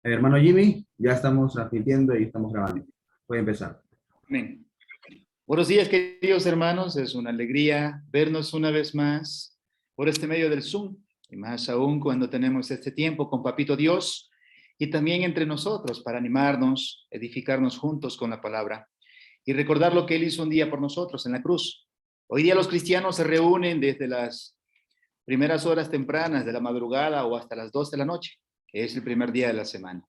Hermano Jimmy, ya estamos transmitiendo y estamos grabando. Voy a empezar. Amén. Buenos días, queridos hermanos. Es una alegría vernos una vez más por este medio del Zoom, y más aún cuando tenemos este tiempo con Papito Dios y también entre nosotros para animarnos, edificarnos juntos con la palabra y recordar lo que Él hizo un día por nosotros en la cruz. Hoy día los cristianos se reúnen desde las primeras horas tempranas de la madrugada o hasta las 2 de la noche, que es el primer día de la semana.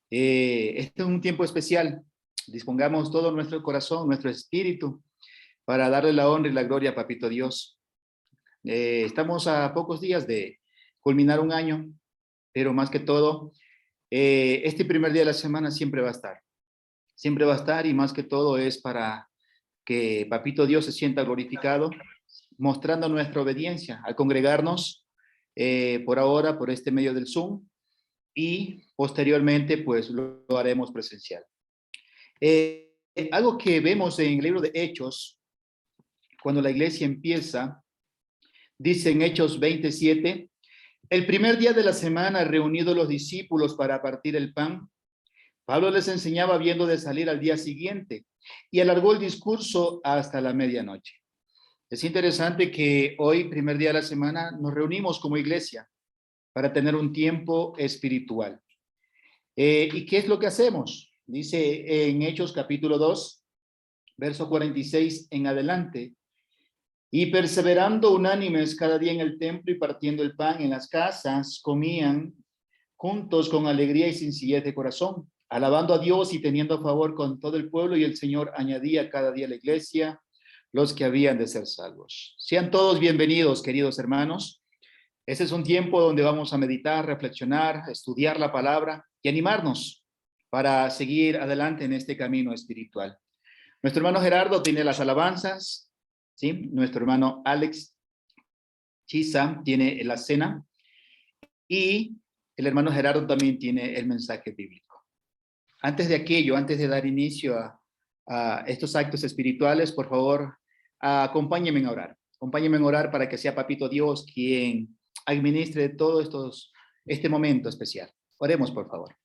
Este es un tiempo especial. Dispongamos todo nuestro corazón, nuestro espíritu, para darle la honra y la gloria a Papito Dios. Estamos a pocos días de culminar un año, pero más que todo, este primer día de la semana siempre va a estar. Siempre va a estar y más que todo es para que Papito Dios se sienta glorificado, mostrando nuestra obediencia al congregarnos por ahora, por este medio del Zoom, y posteriormente pues lo haremos presencial. Algo que vemos en el libro de Hechos, cuando la iglesia empieza, dice en Hechos 27, el primer día de la semana, reunidos los discípulos para partir el pan, Pablo les enseñaba viendo de salir al día siguiente y alargó el discurso hasta la medianoche. Es interesante que hoy, primer día de la semana, nos reunimos como iglesia para tener un tiempo espiritual. ¿Y qué es lo que hacemos? Dice en Hechos capítulo 2, verso 46 en adelante, y perseverando unánimes cada día en el templo y partiendo el pan en las casas, comían juntos con alegría y sencillez de corazón, alabando a Dios y teniendo a favor con todo el pueblo, y el Señor añadía cada día a la iglesia los que habían de ser salvos. Sean todos bienvenidos, queridos hermanos. Este es un tiempo donde vamos a meditar, reflexionar, estudiar la palabra y animarnos para seguir adelante en este camino espiritual. Nuestro hermano Gerardo tiene las alabanzas, ¿sí? Nuestro hermano Alex Chisa tiene la cena y el hermano Gerardo también tiene el mensaje bíblico. Antes de aquello, antes de dar inicio a estos actos espirituales, por favor, acompáñenme a orar. Acompáñenme a orar para que sea Papito Dios quien administre todo este momento especial. Oremos, por favor.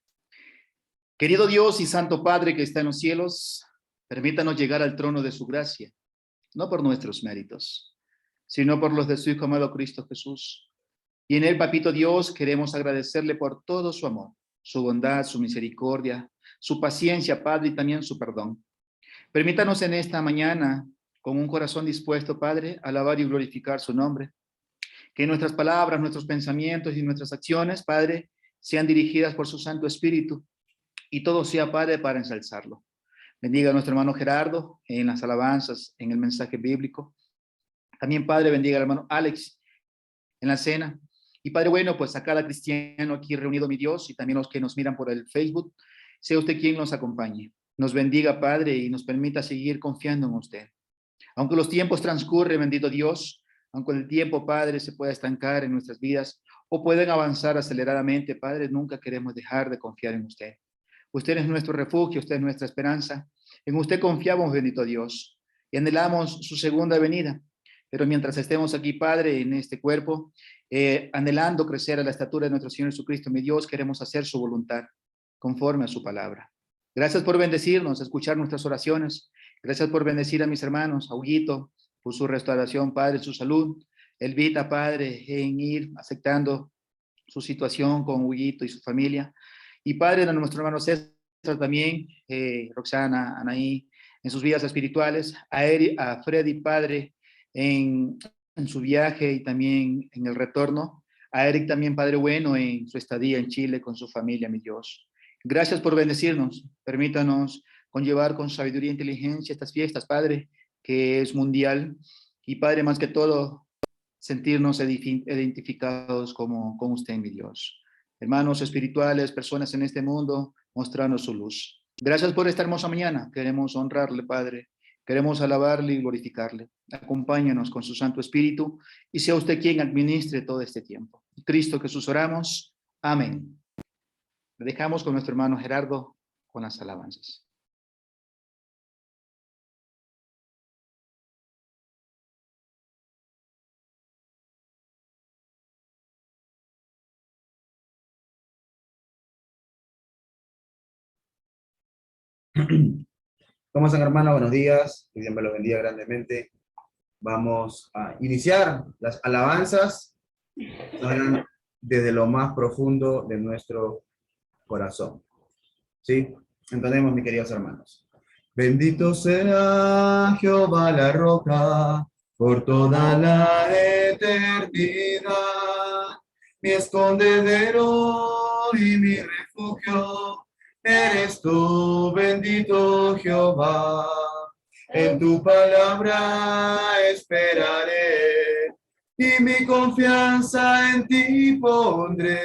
Querido Dios y Santo Padre que está en los cielos, permítanos llegar al trono de su gracia, no por nuestros méritos, sino por los de su Hijo amado Cristo Jesús. Y en él, Papito Dios, queremos agradecerle por todo su amor, su bondad, su misericordia, su paciencia, Padre, y también su perdón. Permítanos en esta mañana, con un corazón dispuesto, Padre, alabar y glorificar su nombre. Que nuestras palabras, nuestros pensamientos y nuestras acciones, Padre, sean dirigidas por su Santo Espíritu y todo sea, Padre, para ensalzarlo. Bendiga a nuestro hermano Gerardo en las alabanzas, en el mensaje bíblico. También, Padre, bendiga al hermano Alex en la cena. Y Padre bueno, pues a cada cristiano aquí reunido, mi Dios, y también los que nos miran por el Facebook, sea usted quien nos acompañe. Nos bendiga, Padre, y nos permita seguir confiando en usted. Aunque los tiempos transcurren, bendito Dios, aunque el tiempo, Padre, se pueda estancar en nuestras vidas o pueden avanzar aceleradamente, Padre, nunca queremos dejar de confiar en usted. Usted es nuestro refugio, usted es nuestra esperanza. En usted confiamos, bendito Dios, y anhelamos su segunda venida. Pero mientras estemos aquí, Padre, en este cuerpo, anhelando crecer a la estatura de nuestro Señor Jesucristo, mi Dios, queremos hacer su voluntad conforme a su palabra. Gracias por bendecirnos, escuchar nuestras oraciones. Gracias por bendecir a mis hermanos, a Huguito, por su restauración, Padre, su salud. Elvita, Padre, en ir aceptando su situación con Huguito y su familia. Y Padre, a nuestro hermano César también, Roxana, Anaí, en sus vidas espirituales, a Freddy, Padre, en su viaje y también en el retorno, a Eric también, Padre bueno, en su estadía en Chile con su familia, mi Dios. Gracias por bendecirnos, permítanos conllevar con sabiduría e inteligencia estas fiestas, Padre, que es mundial, y Padre, más que todo, sentirnos identificados con usted, mi Dios. Hermanos espirituales, personas en este mundo, mostrando su luz. Gracias por esta hermosa mañana. Queremos honrarle, Padre. Queremos alabarle y glorificarle. Acompáñanos con su Santo Espíritu y sea usted quien administre todo este tiempo. Cristo Jesús oramos. Amén. Le dejamos con nuestro hermano Gerardo con las alabanzas. ¿Cómo están, hermanos? Buenos días. Que Dios me los bendiga grandemente. Vamos a iniciar las alabanzas desde lo más profundo de nuestro corazón. ¿Sí? Entendemos, mis queridos hermanos. Bendito sea Jehová la roca por toda la eternidad, mi escondedero y mi refugio. Eres tú, bendito Jehová. En tu palabra esperaré y mi confianza en ti pondré.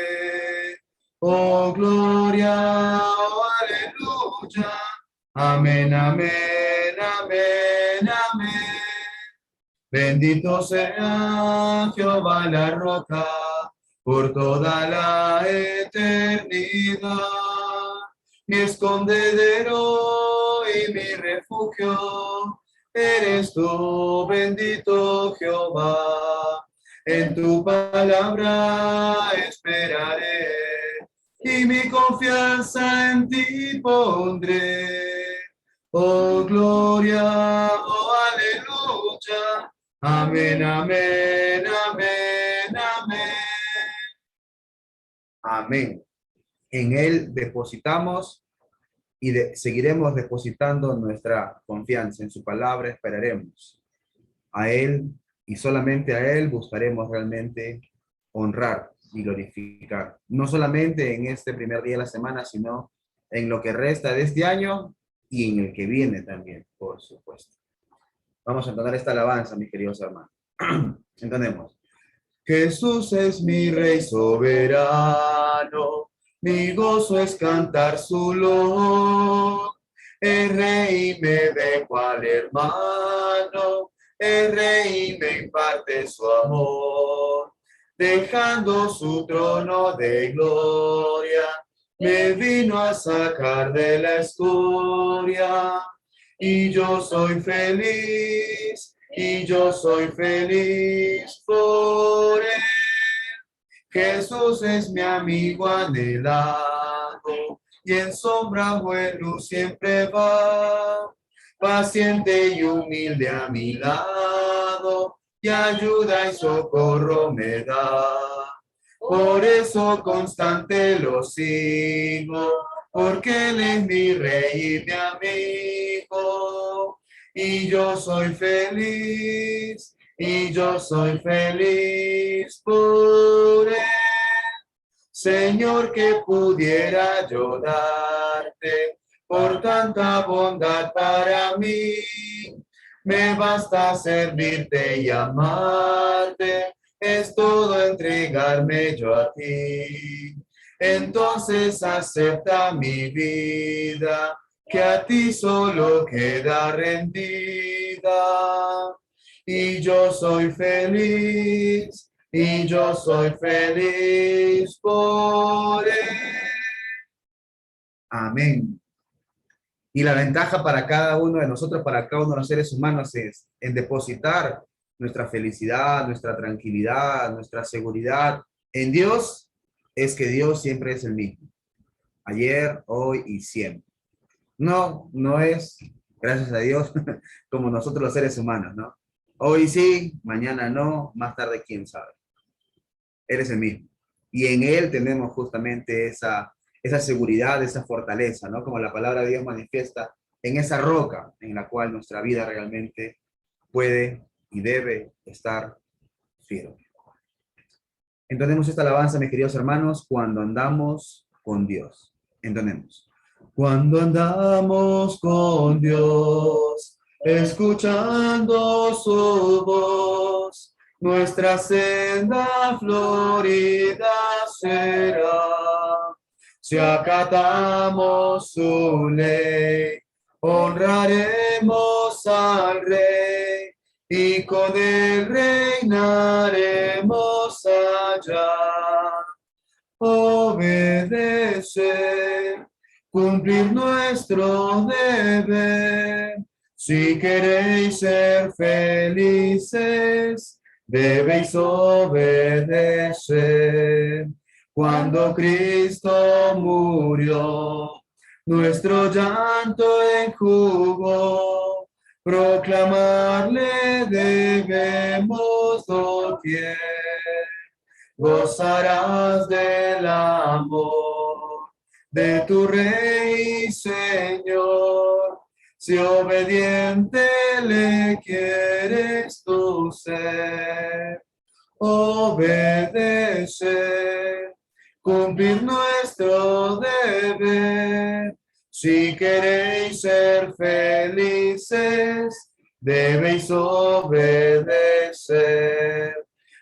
Oh, gloria, oh, aleluya. Amén, amén, amén, amén. Bendito sea Jehová la roca por toda la eternidad, mi escondedero y mi refugio. Eres tú, bendito Jehová. En tu palabra esperaré y mi confianza en ti pondré. Oh, gloria, oh, aleluya. Amén, amén, amén, amén. Amén. En Él depositamos y seguiremos depositando nuestra confianza. En su palabra esperaremos. A Él y solamente a Él buscaremos realmente honrar y glorificar. No solamente en este primer día de la semana, sino en lo que resta de este año y en el que viene también, por supuesto. Vamos a entonar esta alabanza, mis queridos hermanos. Entendemos. Jesús es mi Rey soberano, mi gozo es cantar su loor. El Rey me dejó al hermano, el Rey me imparte su amor. Dejando su trono de gloria, me vino a sacar de la escoria. Y yo soy feliz, y yo soy feliz por él. Jesús es mi amigo anhelado, y en sombra o en luz siempre va. Paciente y humilde a mi lado, y ayuda y socorro me da. Por eso constante lo sigo, porque Él es mi Rey y mi amigo. Y yo soy feliz, y yo soy feliz por Él. Señor, que pudiera yo darte por tanta bondad para mí. Me basta servirte y amarte, es todo entregarme yo a ti. Entonces acepta mi vida, que a ti solo queda rendida. Y yo soy feliz, y yo soy feliz por él. Amén. Y la ventaja para cada uno de nosotros, para cada uno de los seres humanos, es en depositar nuestra felicidad, nuestra tranquilidad, nuestra seguridad en Dios, es que Dios siempre es el mismo. Ayer, hoy y siempre. No es, gracias a Dios, como nosotros los seres humanos, ¿no? Hoy sí, mañana no, más tarde quién sabe. Él es el mismo. Y en Él tenemos justamente esa seguridad, esa fortaleza, ¿no? Como la palabra de Dios manifiesta en esa roca en la cual nuestra vida realmente puede y debe estar firme. Entendemos esta alabanza, mis queridos hermanos, cuando andamos con Dios. Entendemos. Cuando andamos con Dios, escuchando su voz, nuestra senda florida será. Si acatamos su ley, honraremos al Rey y con él reinaremos allá. Obedecer, cumplir nuestro deber. Si queréis ser felices, debéis obedecer. Cuando Cristo murió, nuestro llanto enjugó, proclamarle debemos doquier. Gozarás del amor de tu Rey, Señor, si obediente le quieres tú ser. Obedecer, cumplir nuestro deber. Si queréis ser felices, debéis obedecer.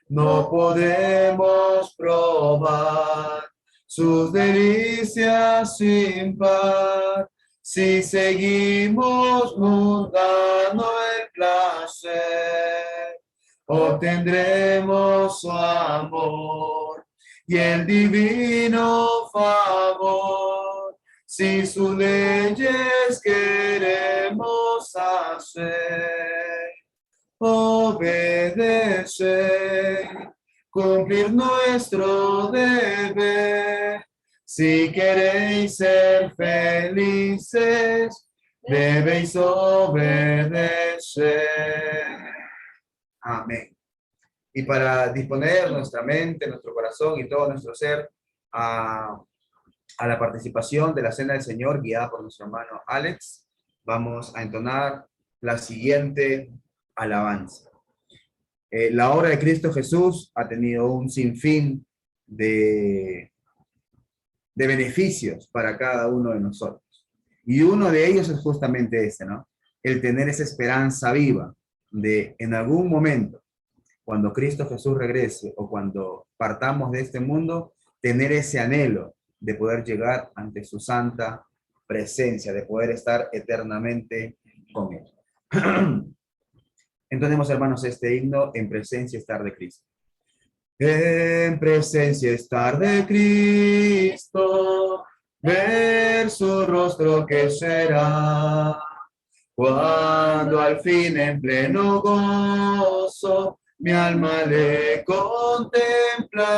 No podemos probar sus delicias sin par si seguimos mundano el placer. Obtendremos su amor y el divino favor si sus leyes queremos hacer. Obedecer, cumplir nuestro deber. Si queréis ser felices, debéis obedecer. Amén. Y para disponer nuestra mente, nuestro corazón y todo nuestro ser a la participación de la Cena del Señor, guiada por nuestro hermano Alex, vamos a entonar la siguiente alabanza. La obra de Cristo Jesús ha tenido un sinfín de beneficios para cada uno de nosotros. Y uno de ellos es justamente ese, ¿no? El tener esa esperanza viva de en algún momento, cuando Cristo Jesús regrese o cuando partamos de este mundo, tener ese anhelo de poder llegar ante su santa presencia, de poder estar eternamente con Él. Entonces, hermanos, este himno, en presencia estar de Cristo. En presencia estar de Cristo, ver su rostro que será, cuando al fin en pleno gozo mi alma le contemplará.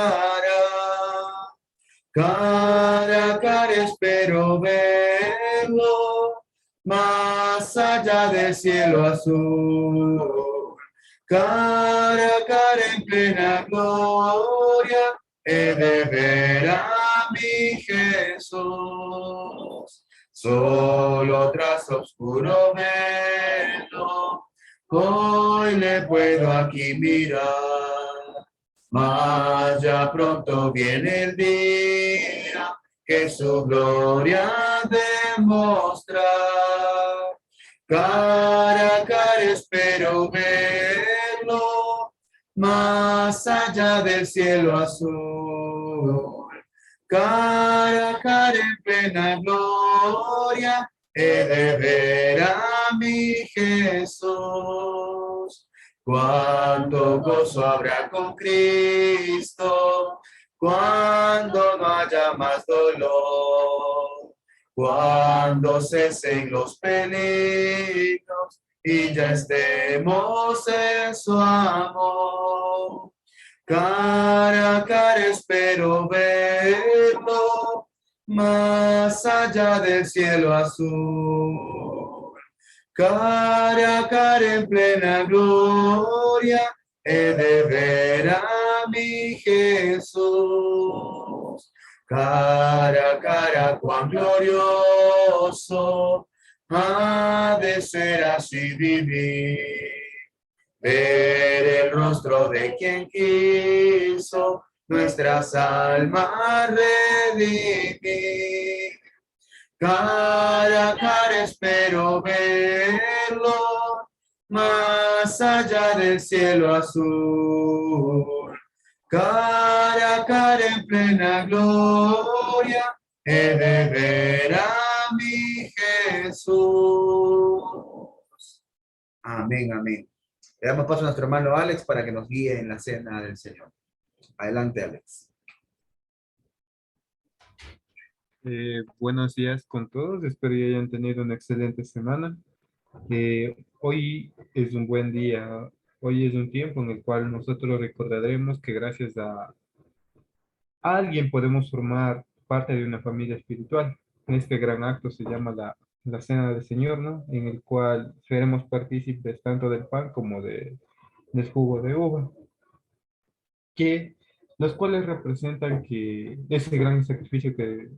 Cara a cara espero verlo, más allá del cielo azul. Cara a cara en plena gloria, he de ver a mi Jesús. Solo tras oscuro velo, hoy le puedo aquí mirar. Mas ya pronto viene el día que su gloria demostrar. Cara a cara espero verlo, más allá del cielo azul. Cara a cara en plena gloria, he de ver a mi Jesús. Cuánto gozo habrá con Cristo, cuando no haya más dolor, cuando cesen los peligros y ya estemos en su amor. Cara a cara espero verlo, más allá del cielo azul. Cara a cara en plena gloria, he de ver a mi Jesús. Cara a cara, cuán glorioso ha de ser así vivir. Ver el rostro de quien quiso nuestras almas redimir. Cara a cara espero verlo, más allá del cielo azul. Cara a cara en plena gloria, he de ver a mi Jesús. Amén, amén. Le damos paso a nuestro hermano Alex para que nos guíe en la cena del Señor. Adelante, Alex. Buenos días con todos, espero que hayan tenido una excelente semana. Hoy es un buen día, hoy es un tiempo en el cual nosotros recordaremos que gracias a alguien podemos formar parte de una familia espiritual. este gran acto se llama la Cena del Señor, ¿no? En el cual seremos partícipes tanto del pan como del jugo de uva, que los cuales representan que ese gran sacrificio que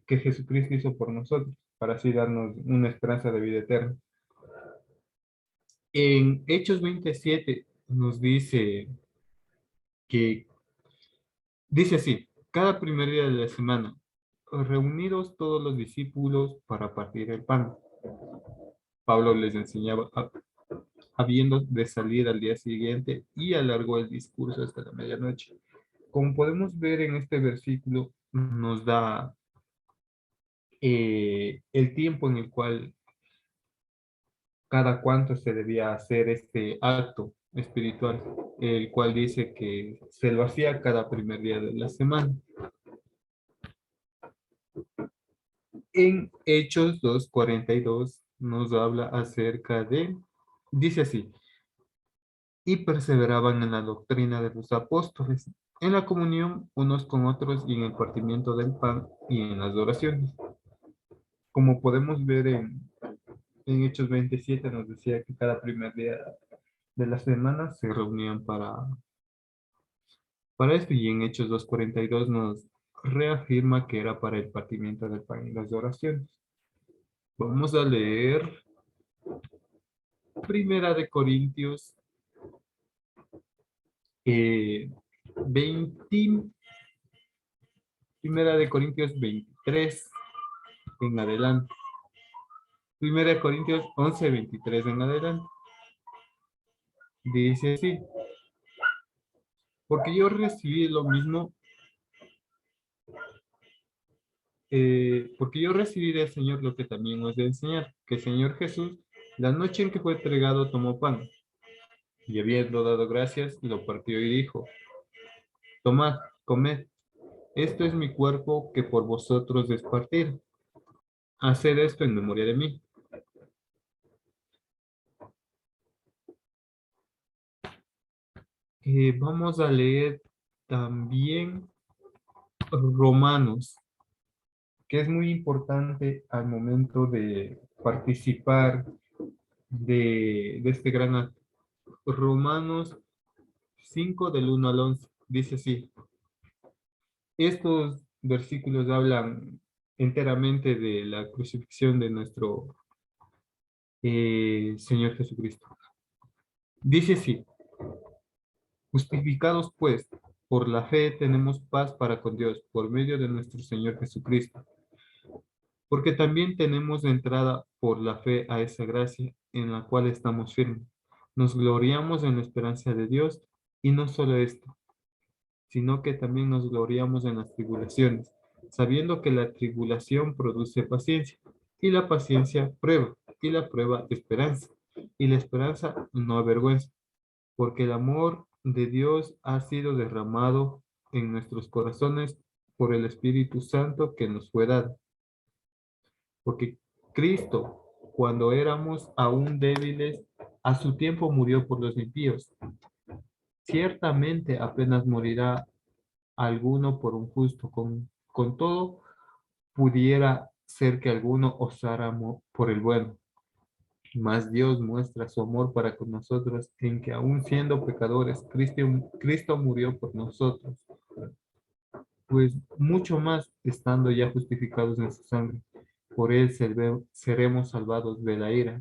que Jesucristo hizo por nosotros, para así darnos una esperanza de vida eterna. En Hechos 27 nos que, dice así: cada primer día de la semana, reunidos todos los discípulos para partir el pan. Pablo les enseñaba, habiendo de salir al día siguiente, y alargó el discurso hasta la medianoche. Como podemos ver en este versículo, nos da el tiempo en el cual cada cuánto se debía hacer este acto espiritual, el cual dice que se lo hacía cada primer día de la semana. En Hechos 2:42 nos habla acerca dice así: y perseveraban en la doctrina de los apóstoles, en la comunión unos con otros y en el partimiento del pan y en las oraciones. Como podemos ver en Hechos 27 nos decía que cada primer día de la semana se reunían para esto, y en Hechos 2:42 nos reafirma que era para el partimiento del pan y las oraciones. Vamos a leer Primera de Corintios 20, Primera de Corintios 23 en adelante. Primera de Corintios 11:23 en adelante. Dice así: porque yo recibí lo mismo, porque yo recibí del Señor lo que también os de enseñar, que el Señor Jesús, la noche en que fue entregado, tomó pan, y habiendo dado gracias, lo partió y dijo: tomad, comed, esto es mi cuerpo que por vosotros es partido. Haced esto en memoria de mí. Vamos a leer también Romanos, que es muy importante al momento de participar de este gran acto. Romanos 5 del 1 al 11 dice así: estos versículos hablan enteramente de la crucifixión de nuestro Señor Jesucristo. Dice así: justificados pues por la fe tenemos paz para con Dios por medio de nuestro Señor Jesucristo, porque también tenemos entrada por la fe a esa gracia en la cual estamos firmes. Nos gloriamos en la esperanza de Dios, y no solo esto, sino que también nos gloriamos en las tribulaciones, sabiendo que la tribulación produce paciencia, y la paciencia prueba, y la prueba esperanza, y la esperanza no avergüenza, porque el amor de Dios ha sido derramado en nuestros corazones por el Espíritu Santo que nos fue dado. Porque Cristo, cuando éramos aún débiles, a su tiempo murió por los impíos. Ciertamente apenas morirá alguno por un justo, con todo pudiera ser que alguno osara por el bueno. Mas Dios muestra su amor para con nosotros en que aún siendo pecadores, Cristo murió por nosotros. Pues mucho más estando ya justificados en su sangre, por él seremos salvados de la ira.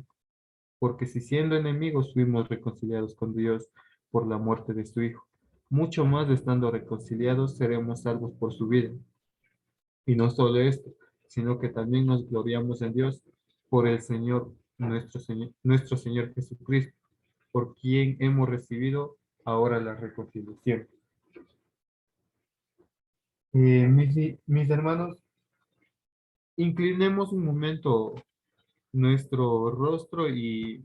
Porque si siendo enemigos fuimos reconciliados con Dios por la muerte de su Hijo, mucho más estando reconciliados seremos salvos por su vida. Y no solo esto, sino que también nos gloriamos en Dios por el Señor, nuestro Señor Jesucristo, por quien hemos recibido ahora la reconciliación. Mis hermanos, inclinemos un momento nuestro rostro y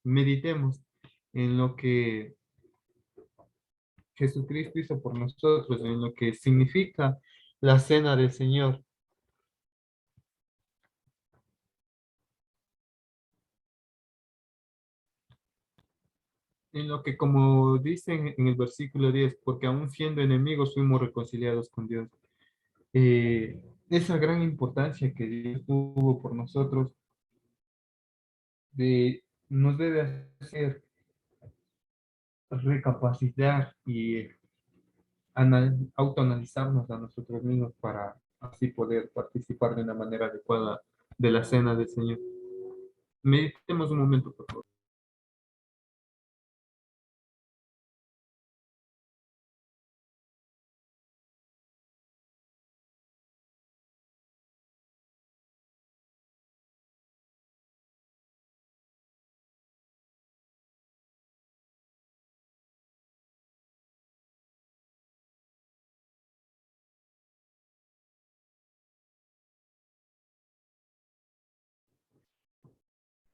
meditemos en lo que Jesucristo hizo por nosotros, en lo que significa la cena del Señor. En lo que, como dicen en el versículo 10, porque aún siendo enemigos fuimos reconciliados con Dios. esa gran importancia que Dios tuvo por nosotros, nos debe hacer recapacitar y autoanalizarnos a nosotros mismos para así poder participar de una manera adecuada de la cena del Señor. Meditemos un momento, por favor.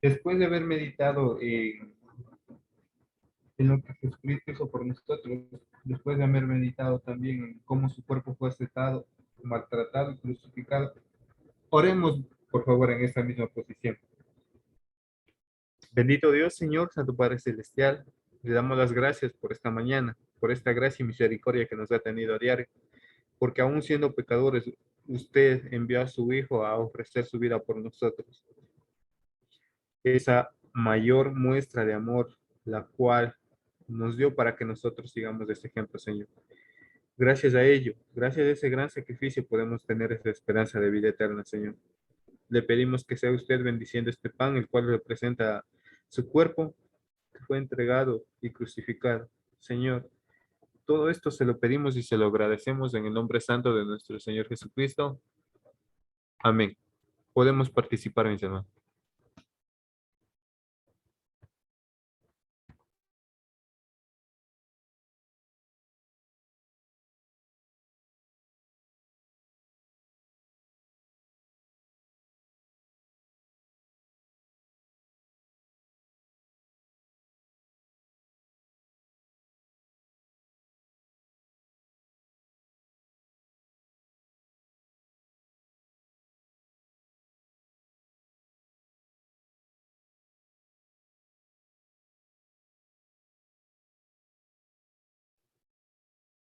Después de haber meditado en lo que Jesucristo hizo por nosotros, después de haber meditado también en cómo su cuerpo fue aceptado, maltratado y crucificado, oremos, por favor, en esta misma posición. Bendito Dios, Señor, Santo Padre Celestial, le damos las gracias por esta mañana, por esta gracia y misericordia que nos ha tenido a diario, porque aún siendo pecadores, usted envió a su Hijo a ofrecer su vida por nosotros. Esa mayor muestra de amor, la cual nos dio para que nosotros sigamos ese ejemplo, Señor. Gracias a ello, gracias a ese gran sacrificio, podemos tener esa esperanza de vida eterna, Señor. Le pedimos que sea usted bendiciendo este pan, el cual representa su cuerpo, que fue entregado y crucificado. Señor, todo esto se lo pedimos y se lo agradecemos en el nombre santo de nuestro Señor Jesucristo. Amén. Podemos participar, mis hermanos.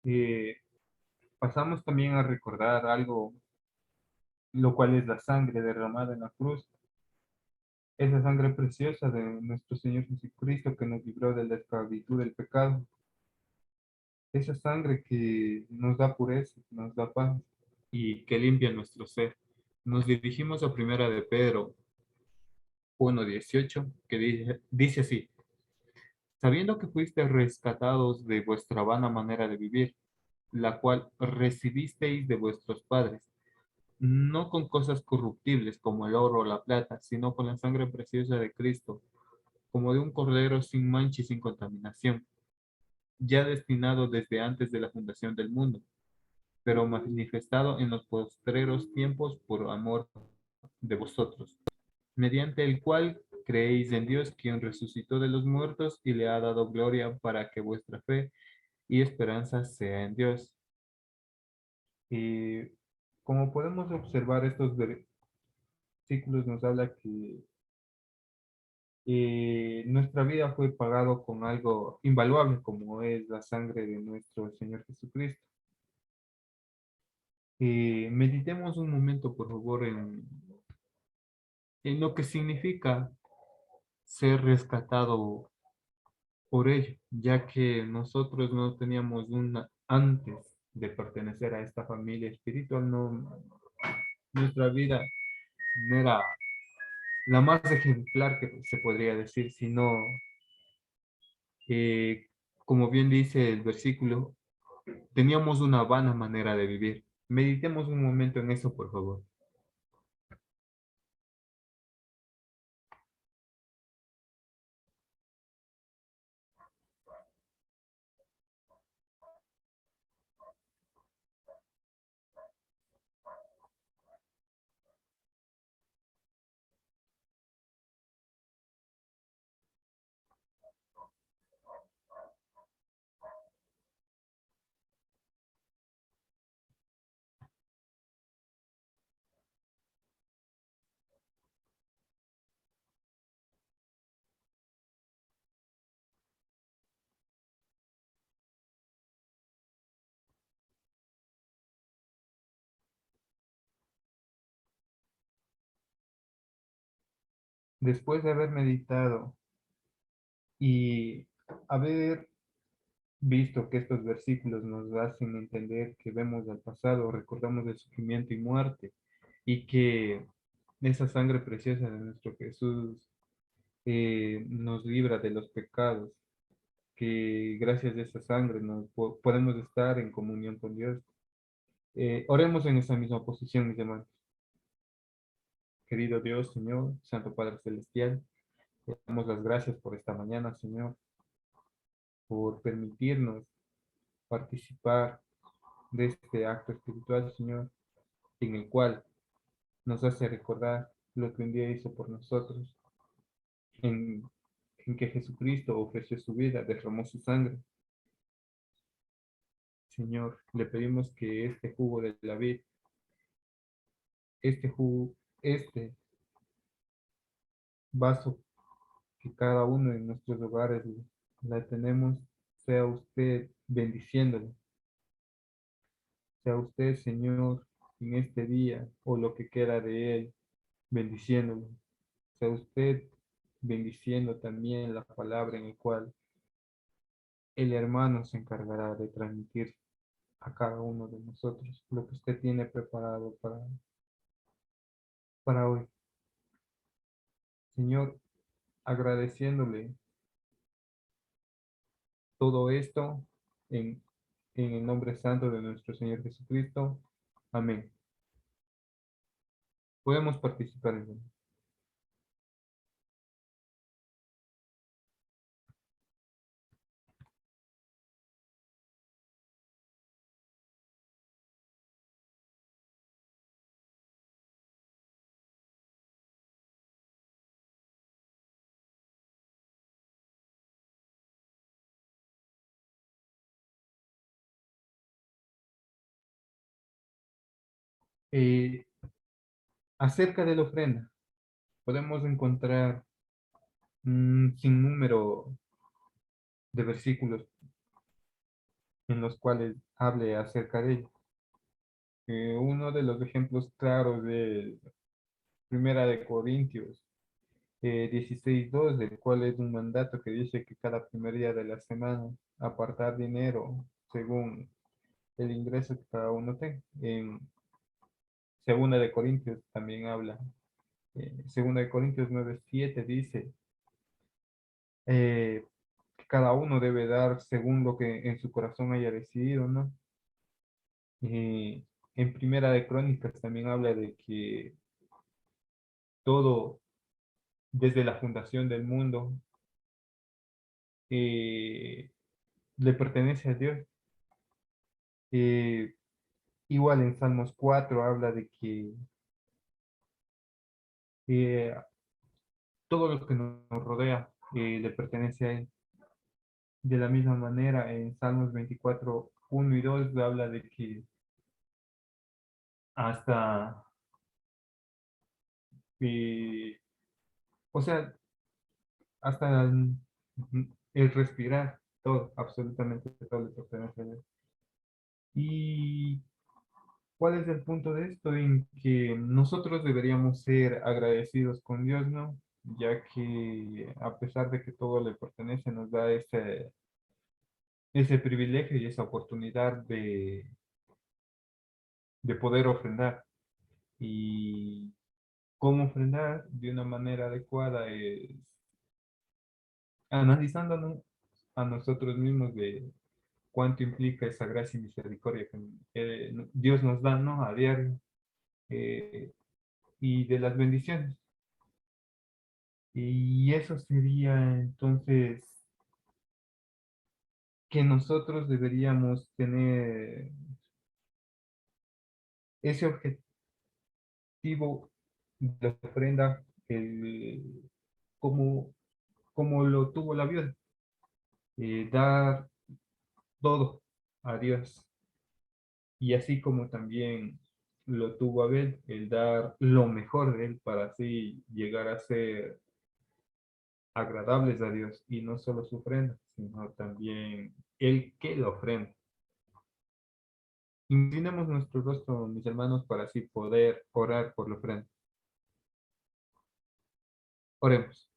Eh, Pasamos también a recordar algo, lo cual es la sangre derramada en la cruz, esa sangre preciosa de nuestro Señor Jesucristo que nos libró de la esclavitud del pecado, esa sangre que nos da pureza, nos da paz y que limpia nuestro ser. Nos dirigimos a Primera de Pedro 1:18, que dice así: sabiendo que fuiste rescatados de vuestra vana manera de vivir, la cual recibisteis de vuestros padres, no con cosas corruptibles como el oro o la plata, sino con la sangre preciosa de Cristo, como de un cordero sin mancha y sin contaminación, ya destinado desde antes de la fundación del mundo, pero manifestado en los postreros tiempos por amor de vosotros, mediante el cual creéis en Dios, quien resucitó de los muertos y le ha dado gloria para que vuestra fe y esperanza sea en Dios. Y como podemos observar, estos versículos nos habla que nuestra vida fue pagado con algo invaluable como es la sangre de nuestro Señor Jesucristo. Meditemos un momento, por favor, en lo que significa ser rescatado por ello, ya que nosotros no teníamos una, antes de pertenecer a esta familia espiritual, no, nuestra vida no era la más ejemplar que se podría decir, sino, eh, como bien dice el versículo, teníamos una vana manera de vivir. Meditemos un momento en eso, por favor. después de haber meditado y haber visto que estos versículos nos hacen entender que vemos al pasado, recordamos el sufrimiento y muerte, y que esa sangre preciosa de nuestro Jesús nos libra de los pecados, que gracias a esa sangre podemos estar en comunión con Dios. Oremos en esa misma posición, mis hermanos. Querido Dios, Señor, Santo Padre Celestial, te damos las gracias por esta mañana, Señor, por permitirnos participar de este acto espiritual, Señor, en el cual nos hace recordar lo que un día hizo por nosotros, en, en que Jesucristo ofreció su vida, derramó su sangre. Señor, le pedimos que este jugo de la vid, este jugo, este vaso que cada uno en nuestros hogares la tenemos, sea usted bendiciéndolo, sea usted, Señor, en este día o lo que queda de él, bendiciéndolo, sea usted bendiciendo también la palabra en el cual el hermano se encargará de transmitir a cada uno de nosotros lo que usted tiene preparado para hoy. Señor, agradeciéndole todo esto en, en el nombre santo de nuestro Señor Jesucristo. Amén. Podemos participar en él. Eh, Acerca de la ofrenda, podemos encontrar un sinnúmero de versículos en los cuales hable acerca de ello. Uno de los ejemplos claros de Primera de Corintios 16:2, del cual es un mandato que dice que cada primer día de la semana apartar dinero según el ingreso que cada uno tenga. En Segunda de Corintios también habla. Segunda de Corintios 9:7 dice que cada uno debe dar según lo que en su corazón haya decidido, ¿no? En Primera de Crónicas también habla de que todo, desde la fundación del mundo, eh, le pertenece a Dios. Eh, Igual en Salmos 4 habla de que eh, todo lo que nos rodea le pertenece a Él. De la misma manera, en Salmos 24:1 y 2 habla de que hasta, eh, o sea, hasta el respirar, todo, absolutamente todo le pertenece a Él. ¿Y cuál es el punto de esto? En que nosotros deberíamos ser agradecidos con Dios, ¿no? Ya que a pesar de que todo le pertenece, nos da ese privilegio y esa oportunidad de poder ofrendar. Y cómo ofrendar de una manera adecuada es analizándonos a nosotros mismos de cuánto implica esa gracia y misericordia que Dios nos da, ¿no? A diario, eh, y de las bendiciones. Y eso sería entonces que nosotros deberíamos tener ese objetivo de ofrenda como, como lo tuvo la viuda, dar todo a Dios. Y así como también lo tuvo Abel, el dar lo mejor de él para así llegar a ser agradables a Dios y no solo su ofrenda, sino también el que la ofrenda. Inclinemos nuestro rostro, mis hermanos, para así poder orar por la ofrenda. Oremos.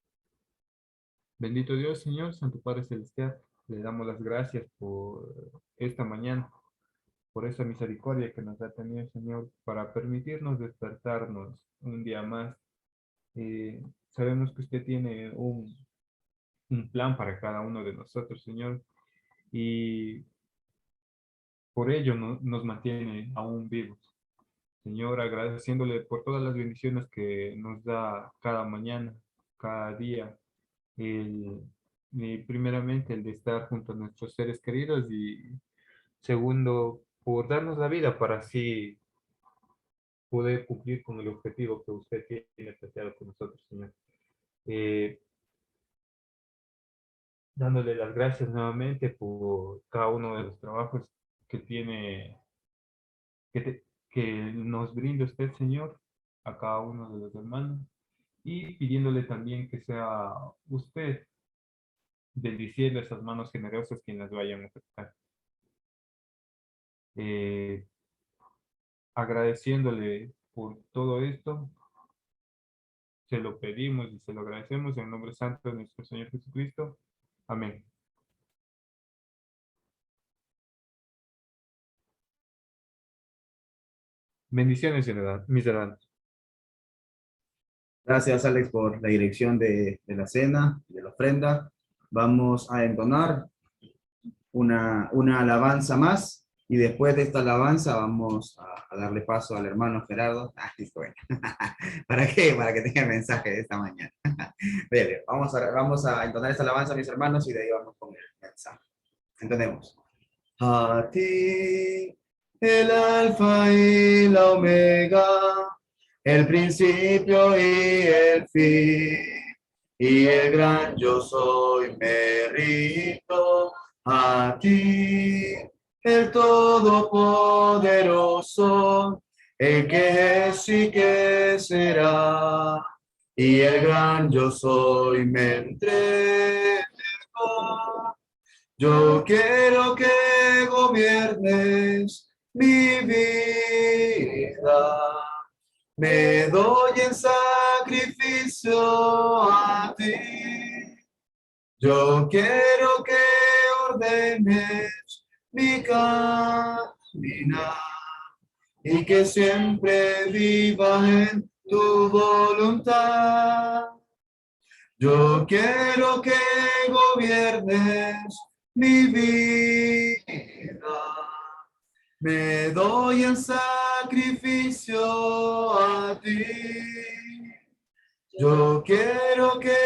Bendito Dios, Señor, Santo Padre Celestial, le damos las gracias por esta mañana, por esa misericordia que nos ha tenido, Señor, para permitirnos despertarnos un día más. Sabemos que usted tiene un plan para cada uno de nosotros, Señor, y por ello nos mantiene aún vivos. Señor, agradeciéndole por todas las bendiciones que nos da cada mañana, cada día, el, y primeramente el de estar junto a nuestros seres queridos y segundo, por darnos la vida para así poder cumplir con el objetivo que usted tiene planteado con nosotros, Señor. Eh, Dándole las gracias nuevamente por cada uno de los trabajos que tiene, que nos brinda usted, Señor, a cada uno de los hermanos, y pidiéndole también que sea usted bendiciendo esas manos generosas quien las vayan a afectar. Eh, Agradeciéndole por todo esto, se lo pedimos y se lo agradecemos en el nombre santo de nuestro Señor Jesucristo. Amén. Bendiciones, mis hermanos. Gracias, Alex, por la dirección de la cena, de la ofrenda. Vamos a entonar una alabanza más y después de esta alabanza vamos a darle paso al hermano Gerardo. Ah, listo, bueno. ¿Para qué? Para que tenga el mensaje de esta mañana. Bien, vamos a entonar esta alabanza, mis hermanos, y de ahí vamos con el mensaje. Entendemos. A ti, el alfa y la omega, el principio y el fin, y el gran yo soy me rindo. A ti, el todopoderoso, el que es y que será, y el gran yo soy me entrego. Yo quiero que gobiernes mi vida. Me doy en sacrificio a ti. Yo quiero que ordenes mi caminar y que siempre viva en tu voluntad. Yo quiero que gobiernes mi vida. Me doy en sacrificio a ti. Yo quiero que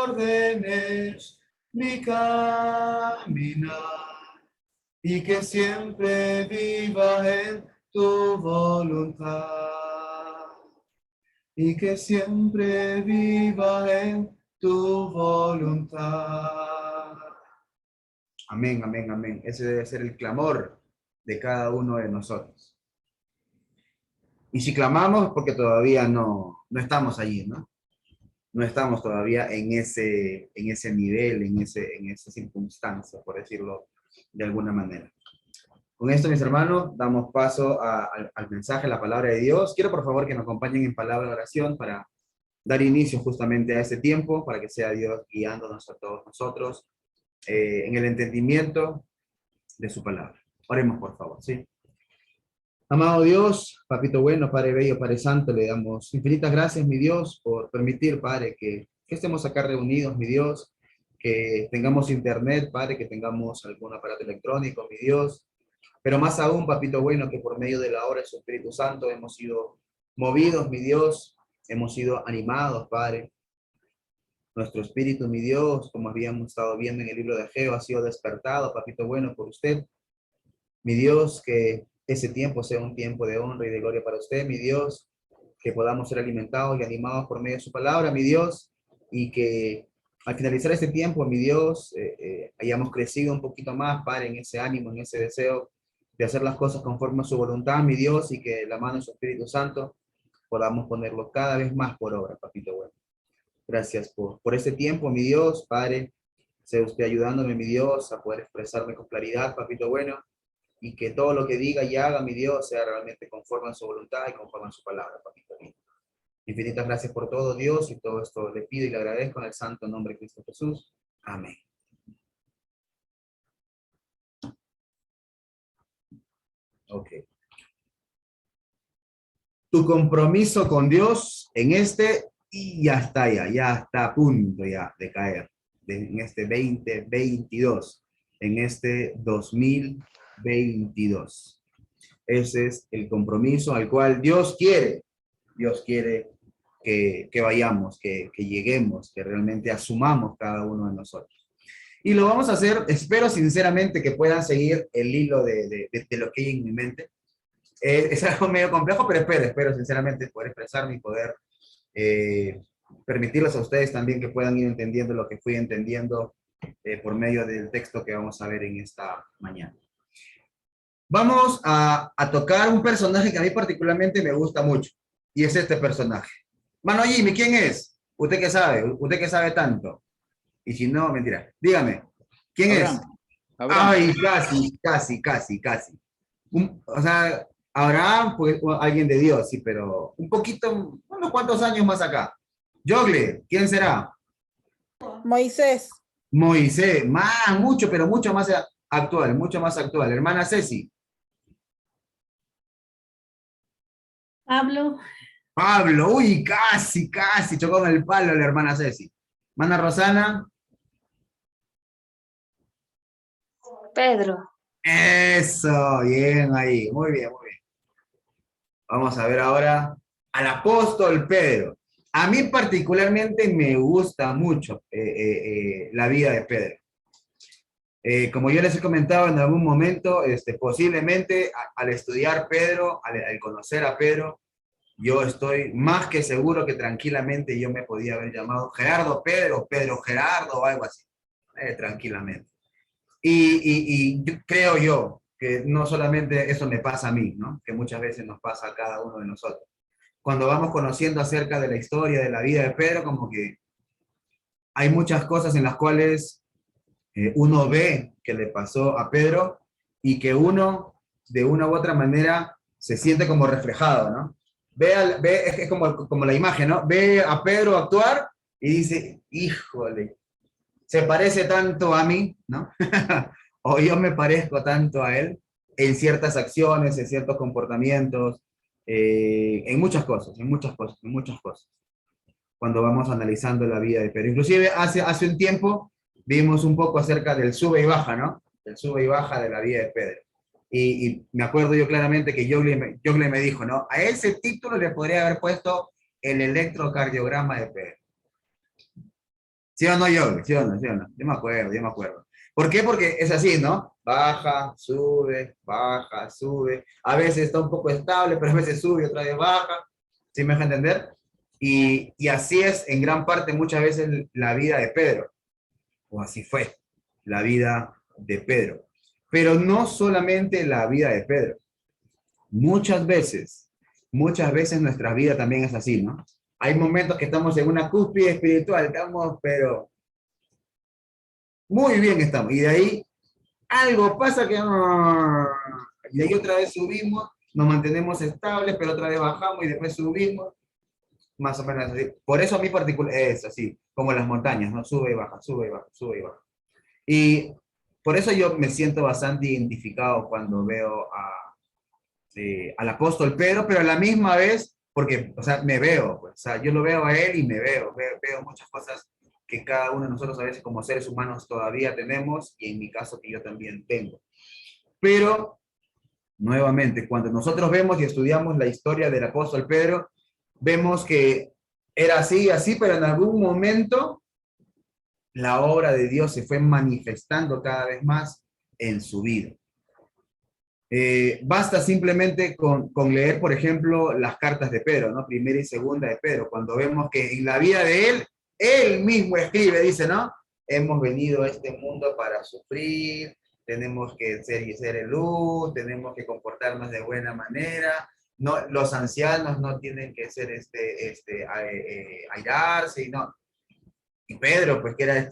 ordenes mi caminar y que siempre viva en tu voluntad. Y que siempre viva en tu voluntad. Amén, amén, amén. Ese debe ser el clamor de cada uno de nosotros. Y si clamamos es porque todavía no estamos allí, ¿no? No estamos todavía en ese nivel, en esa circunstancia, por decirlo de alguna manera. Con esto, mis hermanos, damos paso al mensaje, a la palabra de Dios. Quiero, por favor, que me acompañen en palabra de oración para dar inicio justamente a este tiempo, para que sea Dios guiándonos a todos nosotros en el entendimiento de su palabra. Oremos, por favor, ¿sí? Amado Dios, Papito bueno, Padre bello, Padre santo, le damos infinitas gracias, mi Dios, por permitir, Padre, que estemos acá reunidos, mi Dios, que tengamos internet, Padre, que tengamos algún aparato electrónico, mi Dios, pero más aún, Papito bueno, que por medio de la obra de su Espíritu Santo hemos sido movidos, mi Dios, hemos sido animados, Padre. Nuestro espíritu, mi Dios, como habíamos estado viendo en el libro de Ageo, ha sido despertado, Papito bueno, por usted. Mi Dios, que ese tiempo sea un tiempo de honra y de gloria para usted, mi Dios, que podamos ser alimentados y animados por medio de su palabra, mi Dios, y que al finalizar este tiempo, mi Dios, hayamos crecido un poquito más, Padre, en ese ánimo, en ese deseo de hacer las cosas conforme a su voluntad, mi Dios, y que la mano de su Espíritu Santo podamos ponerlo cada vez más por obra, Papito bueno. Gracias por este tiempo, mi Dios, Padre, sea usted ayudándome, mi Dios, a poder expresarme con claridad, Papito bueno, y que todo lo que diga y haga, mi Dios, sea realmente conforme a su voluntad y conforme a su palabra, Papito mío. Infinitas gracias por todo, Dios, y todo esto le pido y le agradezco en el santo nombre de Cristo Jesús. Amén. Ok. Tu compromiso con Dios en y ya está, ya está a punto ya de caer, en este 2022, en este 2022. Ese es el compromiso al cual Dios quiere que vayamos, que lleguemos, que realmente asumamos cada uno de nosotros. Y lo vamos a hacer, espero sinceramente que puedan seguir el hilo de lo que hay en mi mente. Es algo medio complejo, pero espero sinceramente poder expresarme y poder permitirles a ustedes también que puedan ir entendiendo lo que fui entendiendo por medio del texto que vamos a ver en esta mañana. Vamos a tocar un personaje que a mí particularmente me gusta mucho, y es este personaje. Mano Jimmy, ¿quién es? ¿Usted qué sabe? ¿Usted qué sabe tanto? Y si no, mentira. Dígame, ¿quién Abraham. es? Abraham. Ay, casi. O sea, Abraham, pues alguien de Dios, sí, pero un poquito, unos cuantos años más acá. Jogle, ¿quién será? Moisés. Moisés, pero mucho más actual, mucho más actual. Hermana Ceci. Pablo, Pablo, uy, casi, chocó con el palo la hermana Ceci. Hermana Rosana. Pedro, Eso, bien ahí, muy bien. Vamos a ver ahora al apóstol Pedro. A mí particularmente me gusta mucho la vida de Pedro. Como yo les he comentado en algún momento, posiblemente al estudiar Pedro, al conocer a Pedro, yo estoy más que seguro que tranquilamente yo me podía haber llamado Gerardo Pedro, Pedro Gerardo o algo así, tranquilamente. Y creo yo que no solamente eso me pasa a mí, ¿no? Que muchas veces nos pasa a cada uno de nosotros. Cuando vamos conociendo acerca de la historia, de la vida de Pedro, como que hay muchas cosas en las cuales uno ve que le pasó a Pedro y que uno, de una u otra manera, se siente como reflejado, ¿no? Es como la imagen, ¿no? Ve a Pedro actuar y dice, híjole, se parece tanto a mí, ¿no? O yo me parezco tanto a él en ciertas acciones, en ciertos comportamientos, en muchas cosas. Cuando vamos analizando la vida de Pedro. Inclusive hace un tiempo vimos un poco acerca del sube y baja, ¿no? El sube y baja de la vida de Pedro. Y me acuerdo yo claramente que Jogle me dijo, ¿no? A ese título le podría haber puesto el electrocardiograma de Pedro. ¿Sí o no, Jogle? ¿Sí o no? Yo me acuerdo. ¿Por qué? Porque es así, ¿no? Baja, sube. A veces está un poco estable, pero a veces sube, otra vez baja. ¿Sí me deja entender? Y así es en gran parte muchas veces la vida de Pedro, o así fue la vida de Pedro. Pero no solamente la vida de Pedro. Muchas veces nuestra vida también es así, ¿no? Hay momentos que estamos en una cúspide espiritual, estamos, pero muy bien estamos. Y de ahí algo pasa que... Y de ahí otra vez subimos, nos mantenemos estables, pero otra vez bajamos y después subimos. Más o menos así. Por eso a mí particular es así, como las montañas, ¿no? Sube y baja, sube y baja, sube y baja. Y por eso yo me siento bastante identificado cuando veo al apóstol Pedro, pero a la misma vez, porque, o sea, me veo, pues, o sea, yo lo veo a él y me veo muchas cosas que cada uno de nosotros a veces como seres humanos todavía tenemos, y en mi caso que yo también tengo. Pero, nuevamente, cuando nosotros vemos y estudiamos la historia del apóstol Pedro, vemos que era así, pero en algún momento la obra de Dios se fue manifestando cada vez más en su vida. Basta simplemente con leer, por ejemplo, las cartas de Pedro, ¿no? Primera y segunda de Pedro, cuando vemos que en la vida de él mismo escribe, dice, ¿no? Hemos venido a este mundo para sufrir, tenemos que ser luz, tenemos que comportarnos de buena manera, no, los ancianos no tienen que ser airarse, y no. Y Pedro, pues que era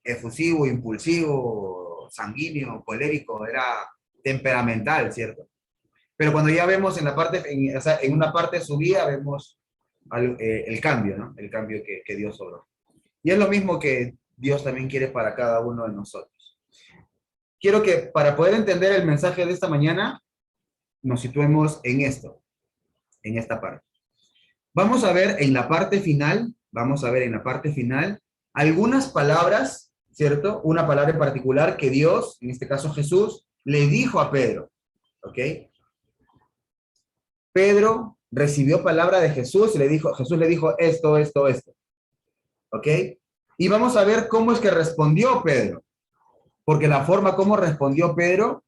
efusivo, impulsivo, sanguíneo, colérico, era temperamental, ¿cierto? Pero cuando ya vemos en la parte, o sea, en una parte de su vida, vemos el cambio, ¿no? El cambio que Dios obró. Y es lo mismo que Dios también quiere para cada uno de nosotros. Quiero que para poder entender el mensaje de esta mañana, nos situemos en esto, en esta parte. Vamos a ver en la parte final, algunas palabras, ¿cierto? Una palabra en particular que Dios, en este caso Jesús, le dijo a Pedro, ¿ok? Pedro recibió palabra de Jesús y Jesús le dijo esto, ¿ok? Y vamos a ver cómo es que respondió Pedro, porque la forma como respondió Pedro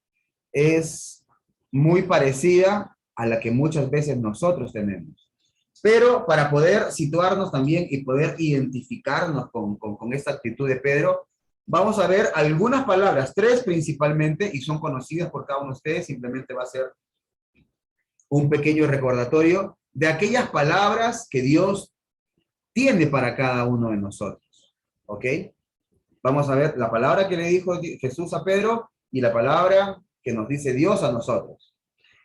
es muy parecida a la que muchas veces nosotros tenemos. Pero para poder situarnos también y poder identificarnos con esta actitud de Pedro, vamos a ver algunas palabras, 3 principalmente, y son conocidas por cada uno de ustedes. Simplemente va a ser un pequeño recordatorio de aquellas palabras que Dios tiene para cada uno de nosotros. ¿Ok? Vamos a ver la palabra que le dijo Jesús a Pedro y la palabra que nos dice Dios a nosotros.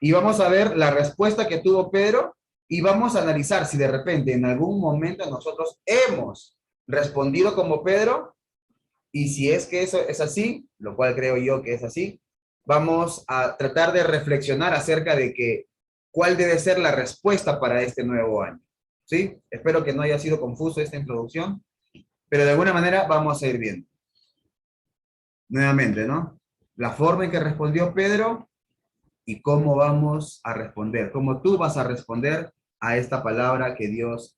Y vamos a ver la respuesta que tuvo Pedro y vamos a analizar si de repente en algún momento nosotros hemos respondido como Pedro, y si es que eso es así, lo cual creo yo que es así, vamos a tratar de reflexionar acerca de que cuál debe ser la respuesta para este nuevo año. ¿Sí? Espero que no haya sido confuso esta introducción, pero de alguna manera vamos a ir viendo. Nuevamente, ¿no? La forma en que respondió Pedro y cómo vamos a responder, cómo tú vas a responder a esta palabra que Dios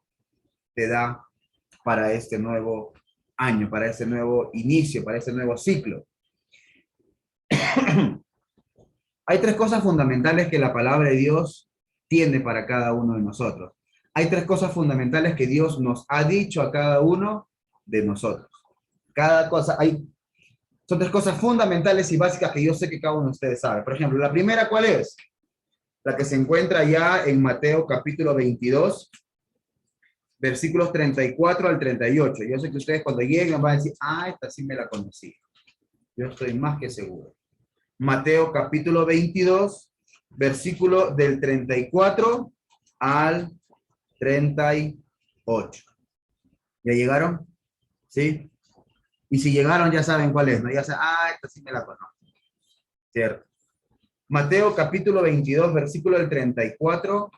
te da para este nuevo año, para este nuevo inicio, para este nuevo ciclo. Hay 3 cosas fundamentales que la palabra de Dios tiene para cada uno de nosotros. Hay 3 cosas fundamentales que Dios nos ha dicho a cada uno de nosotros. Cada cosa, son 3 cosas fundamentales y básicas que yo sé que cada uno de ustedes sabe. Por ejemplo, la primera, ¿cuál es? La que se encuentra ya en Mateo capítulo 22, versículos 34 al 38. Yo sé que ustedes cuando lleguen van a decir, esta sí me la conocí. Yo estoy más que seguro. Mateo capítulo 22, versículo del 34 al 38. ¿Ya llegaron? ¿Sí? Y si llegaron ya saben cuál es, ¿no? Ya saben, esta sí me la conozco. ¿Cierto? Mateo capítulo 22, versículo del 34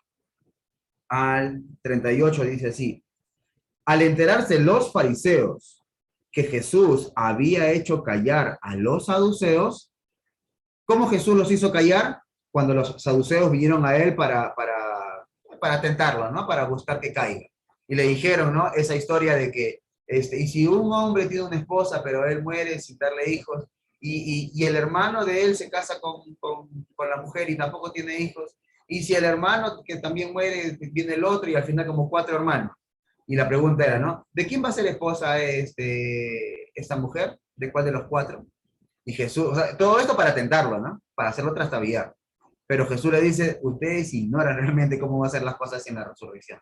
al 38 dice así. Al enterarse los fariseos que Jesús había hecho callar a los saduceos, ¿cómo Jesús los hizo callar? Cuando los saduceos vinieron a él para tentarlo, ¿no? Para buscar que caiga. Y le dijeron, ¿no? Esa historia de que, y si un hombre tiene una esposa, pero él muere sin darle hijos, y el hermano de él se casa con la mujer y tampoco tiene hijos, y si el hermano que también muere, viene el otro, y al final como 4 hermanos. Y la pregunta era, ¿no? ¿De quién va a ser esposa esta mujer? ¿De cuál de los 4? Y Jesús, o sea, todo esto para tentarlo, ¿no? Para hacerlo trastabillar. Pero Jesús le dice, ustedes ignoran realmente cómo van a ser las cosas en la resurrección.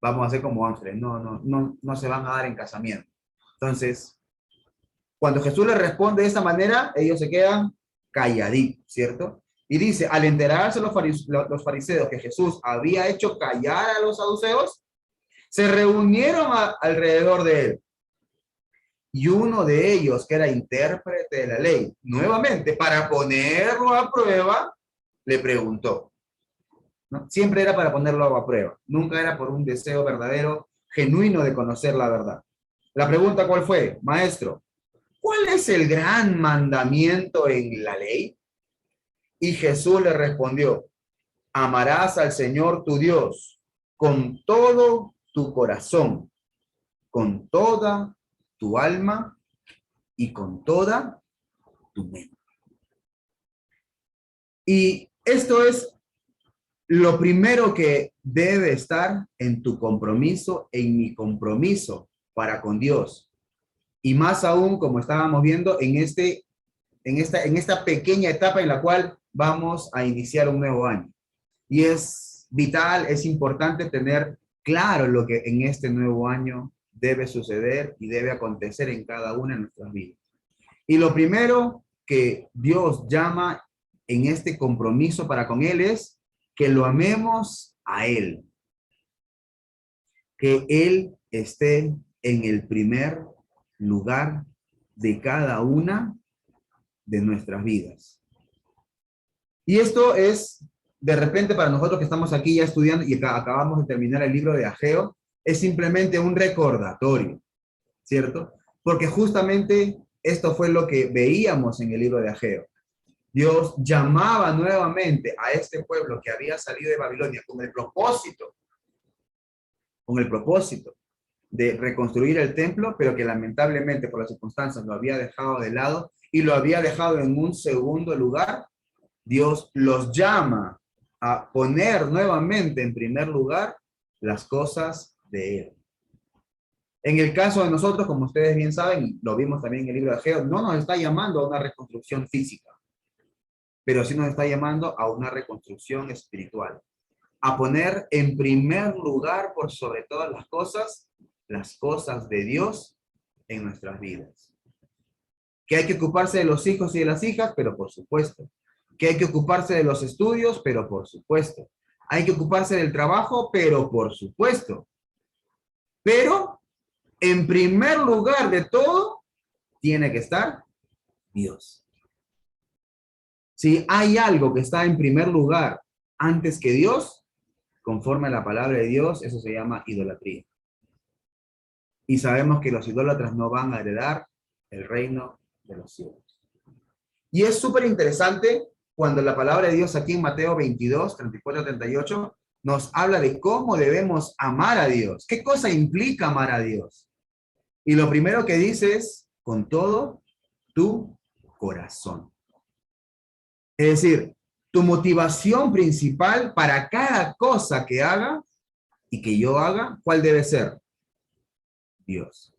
Vamos a hacer como ángeles, no se van a dar en casamiento. Entonces, cuando Jesús les responde de esta manera, ellos se quedan calladitos, ¿cierto? Y dice, al enterarse los fariseos que Jesús había hecho callar a los saduceos, se reunieron alrededor de él. Y uno de ellos, que era intérprete de la ley, nuevamente, para ponerlo a prueba, le preguntó. ¿No? Siempre era para ponerlo a prueba. Nunca era por un deseo verdadero, genuino de conocer la verdad. La pregunta, ¿cuál fue? Maestro, ¿cuál es el gran mandamiento en la ley? Y Jesús le respondió, amarás al Señor tu Dios con todo tu corazón, con toda tu alma y con toda tu mente. Y esto es lo primero que debe estar en tu compromiso, en mi compromiso para con Dios. Y más aún, como estábamos viendo, en esta pequeña etapa en la cual vamos a iniciar un nuevo año. Y es vital, es importante tener claro lo que en este nuevo año debe suceder y debe acontecer en cada una de nuestras vidas. Y lo primero que Dios llama en este compromiso para con Él es que lo amemos a Él. Que Él esté en el primer lugar de cada una de nuestras vidas. Y esto es, de repente, para nosotros que estamos aquí ya estudiando y acabamos de terminar el libro de Ageo, es simplemente un recordatorio, ¿cierto? Porque justamente esto fue lo que veíamos en el libro de Ageo. Dios llamaba nuevamente a este pueblo que había salido de Babilonia con el propósito de reconstruir el templo, pero que lamentablemente por las circunstancias lo había dejado de lado y lo había dejado en un segundo lugar. Dios los llama a poner nuevamente en primer lugar las cosas de Él. En el caso de nosotros, como ustedes bien saben, y lo vimos también en el libro de Ageo, no nos está llamando a una reconstrucción física, pero sí nos está llamando a una reconstrucción espiritual. A poner en primer lugar, por sobre todas las cosas de Dios en nuestras vidas. Que hay que ocuparse de los hijos y de las hijas, pero por supuesto. Que hay que ocuparse de los estudios, pero por supuesto. Hay que ocuparse del trabajo, pero por supuesto. Pero, en primer lugar de todo, tiene que estar Dios. Si hay algo que está en primer lugar antes que Dios, conforme a la palabra de Dios, eso se llama idolatría. Y sabemos que los idólatras no van a heredar el reino de los cielos. Y es súper interesante cuando la palabra de Dios aquí en Mateo 22, 34, 38, nos habla de cómo debemos amar a Dios. ¿Qué cosa implica amar a Dios? Y lo primero que dice es, con todo tu corazón. Es decir, tu motivación principal para cada cosa que haga y que yo haga, ¿cuál debe ser? Dios.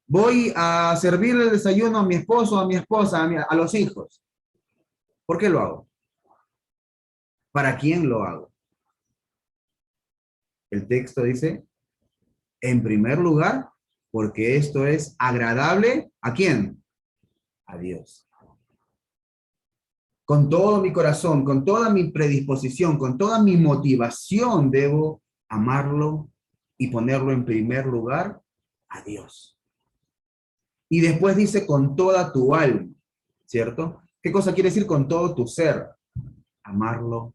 Voy a servirle el desayuno a mi esposo, a mi esposa, a los hijos. ¿Por qué lo hago? ¿Para quién lo hago? El texto dice, en primer lugar, porque esto es agradable, ¿a quién? A Dios. Con todo mi corazón, con toda mi predisposición, con toda mi motivación, debo amarlo y ponerlo en primer lugar a Dios. Y después dice con toda tu alma, ¿cierto? ¿Qué cosa quiere decir con todo tu ser? Amarlo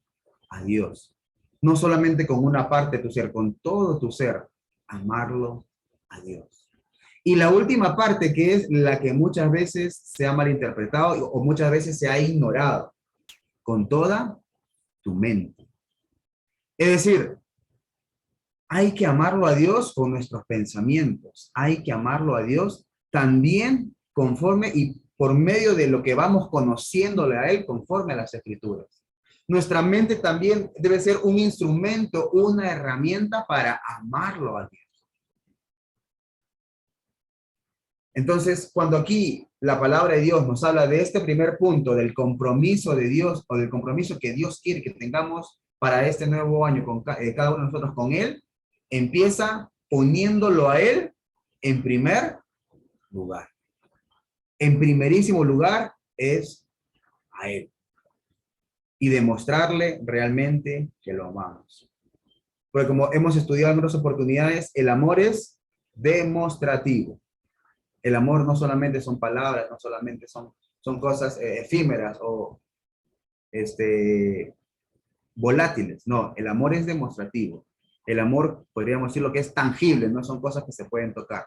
a Dios. No solamente con una parte de tu ser, con todo tu ser, amarlo a Dios. Y la última parte, que es la que muchas veces se ha malinterpretado o muchas veces se ha ignorado, con toda tu mente. Es decir, hay que amarlo a Dios con nuestros pensamientos, hay que amarlo a Dios también conforme y por medio de lo que vamos conociéndole a Él conforme a las Escrituras. Nuestra mente también debe ser un instrumento, una herramienta para amarlo a Dios. Entonces, cuando aquí la palabra de Dios nos habla de este primer punto, del compromiso de Dios o del compromiso que Dios quiere que tengamos para este nuevo año con cada uno de nosotros con Él, empieza poniéndolo a Él en primer lugar. En primerísimo lugar es a Él. Y demostrarle realmente que lo amamos. Porque como hemos estudiado en otras oportunidades, el amor es demostrativo. El amor no solamente son palabras, no solamente son cosas efímeras o volátiles. No, el amor es demostrativo. El amor, podríamos decir, lo que es tangible, no son cosas que se pueden tocar.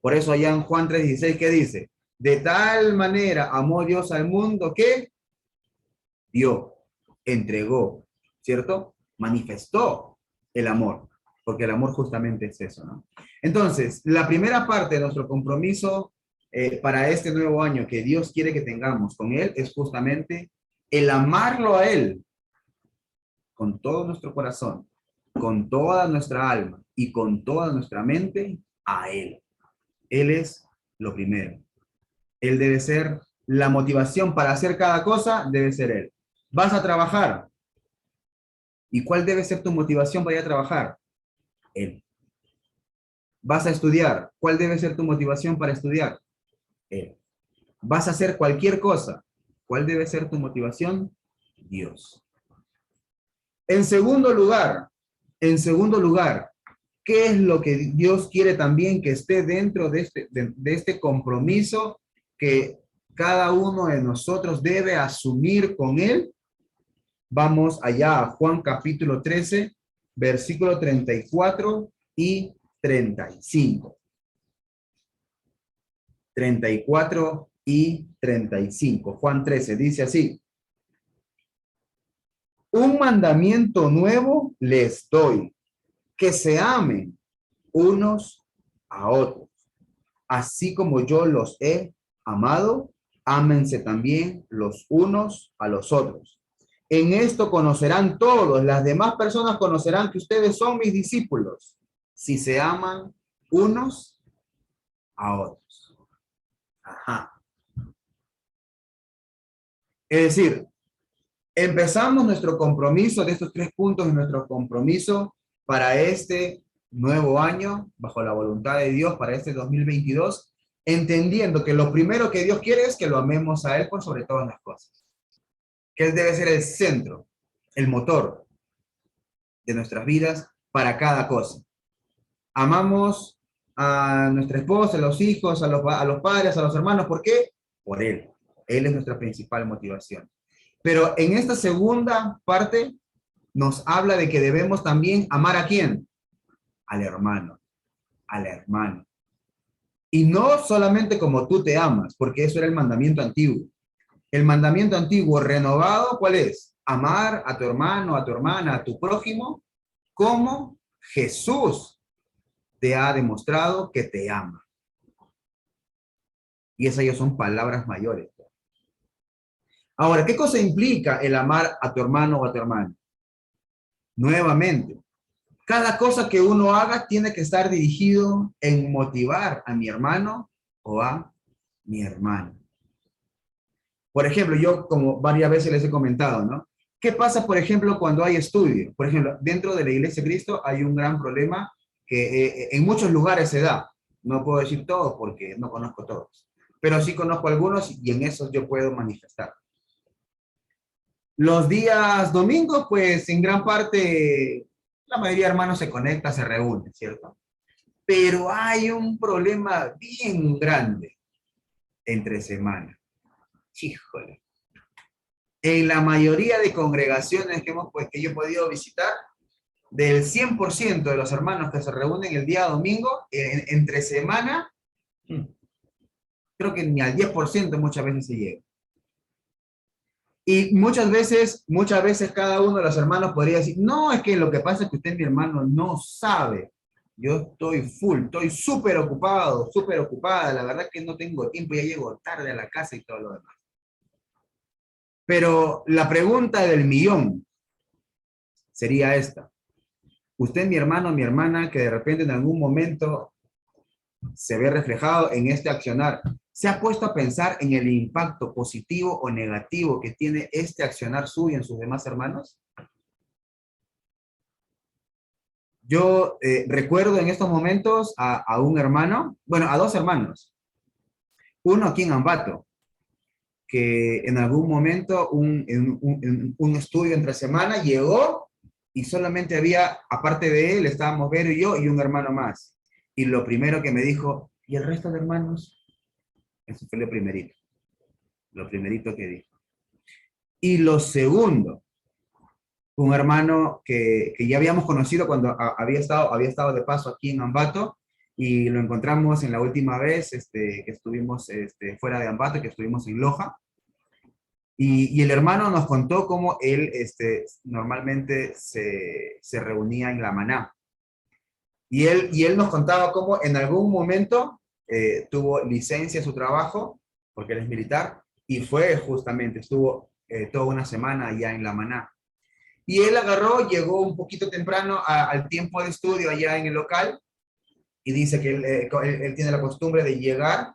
Por eso allá en Juan 3:16, ¿qué dice? De tal manera amó Dios al mundo que dio, entregó, ¿cierto? Manifestó el amor, porque el amor justamente es eso, ¿no? Entonces, la primera parte de nuestro compromiso para este nuevo año que Dios quiere que tengamos con Él es justamente el amarlo a Él con todo nuestro corazón, con toda nuestra alma y con toda nuestra mente a Él. Él es lo primero. Él debe ser la motivación para hacer cada cosa, debe ser Él. Vas a trabajar. ¿Y cuál debe ser tu motivación para ir a trabajar? Él. Vas a estudiar. ¿Cuál debe ser tu motivación para estudiar? Él. Vas a hacer cualquier cosa. ¿Cuál debe ser tu motivación? Dios. En segundo lugar, ¿qué es lo que Dios quiere también que esté dentro de este compromiso que cada uno de nosotros debe asumir con Él? Vamos allá a Juan capítulo 13, versículo 34 y 35. 34 y 35. Juan 13 dice así: un mandamiento nuevo les doy, que se amen unos a otros. Así como yo los he amado, ámense también los unos a los otros. En esto conocerán todos, las demás personas conocerán que ustedes son mis discípulos, si se aman unos a otros. Ajá. Es decir, empezamos nuestro compromiso de estos 3 puntos, nuestro compromiso para este nuevo año, bajo la voluntad de Dios, para este 2022, entendiendo que lo primero que Dios quiere es que lo amemos a Él por sobre todas las cosas. Que Él debe ser el centro, el motor de nuestras vidas para cada cosa. Amamos a nuestra esposa, a los hijos, a los padres, a los hermanos. ¿Por qué? Por Él. Él es nuestra principal motivación. Pero en esta segunda parte nos habla de que debemos también amar ¿a quién? Al hermano, a la hermana. Y no solamente como tú te amas, porque eso era el mandamiento antiguo. El mandamiento antiguo renovado, ¿cuál es? Amar a tu hermano, a tu hermana, a tu prójimo, como Jesús te ha demostrado que te ama. Y esas ya son palabras mayores. Ahora, ¿qué cosa implica el amar a tu hermano o a tu hermana? Nuevamente, cada cosa que uno haga tiene que estar dirigido en motivar a mi hermano o a mi hermana. Por ejemplo, yo como varias veces les he comentado, ¿no? ¿Qué pasa, por ejemplo, cuando hay estudio? Por ejemplo, dentro de la Iglesia de Cristo hay un gran problema que en muchos lugares se da. No puedo decir todos porque no conozco todos, pero sí conozco algunos y en esos yo puedo manifestar. Los días domingos, pues en gran parte la mayoría de hermanos se conecta, se reúne, ¿cierto? Pero hay un problema bien grande entre semana. Híjole. En la mayoría de congregaciones que yo he podido visitar, del 100% de los hermanos que se reúnen el día domingo, entre semana, creo que ni al 10% muchas veces se llega. Y muchas veces cada uno de los hermanos podría decir, no, es que lo que pasa es que usted, mi hermano, no sabe. Yo estoy full, estoy súper ocupado, súper ocupada. La verdad que no tengo tiempo, ya llego tarde a la casa y todo lo demás. Pero la pregunta del millón sería esta. Usted, mi hermano, mi hermana, que de repente en algún momento se ve reflejado en este accionar, ¿se ha puesto a pensar en el impacto positivo o negativo que tiene este accionar suyo en sus demás hermanos? Yo recuerdo en estos momentos a un hermano, bueno, a 2 hermanos. Uno aquí en Ambato, que en algún momento un estudio entre semana llegó y solamente había, aparte de él, estábamos Vero y yo y un hermano más. Y lo primero que me dijo, ¿y el resto de hermanos? Eso fue lo primerito que dijo. Y lo segundo, un hermano que ya habíamos conocido cuando había estado de paso aquí en Ambato, y lo encontramos en la última vez que estuvimos fuera de Ambato, que estuvimos en Loja. Y el hermano nos contó cómo él normalmente se reunía en la maná. Y él nos contaba cómo en algún momento tuvo licencia de su trabajo, porque él es militar, y estuvo toda una semana allá en la maná. Y él llegó un poquito temprano al tiempo de estudio allá en el local, y dice que él tiene la costumbre de llegar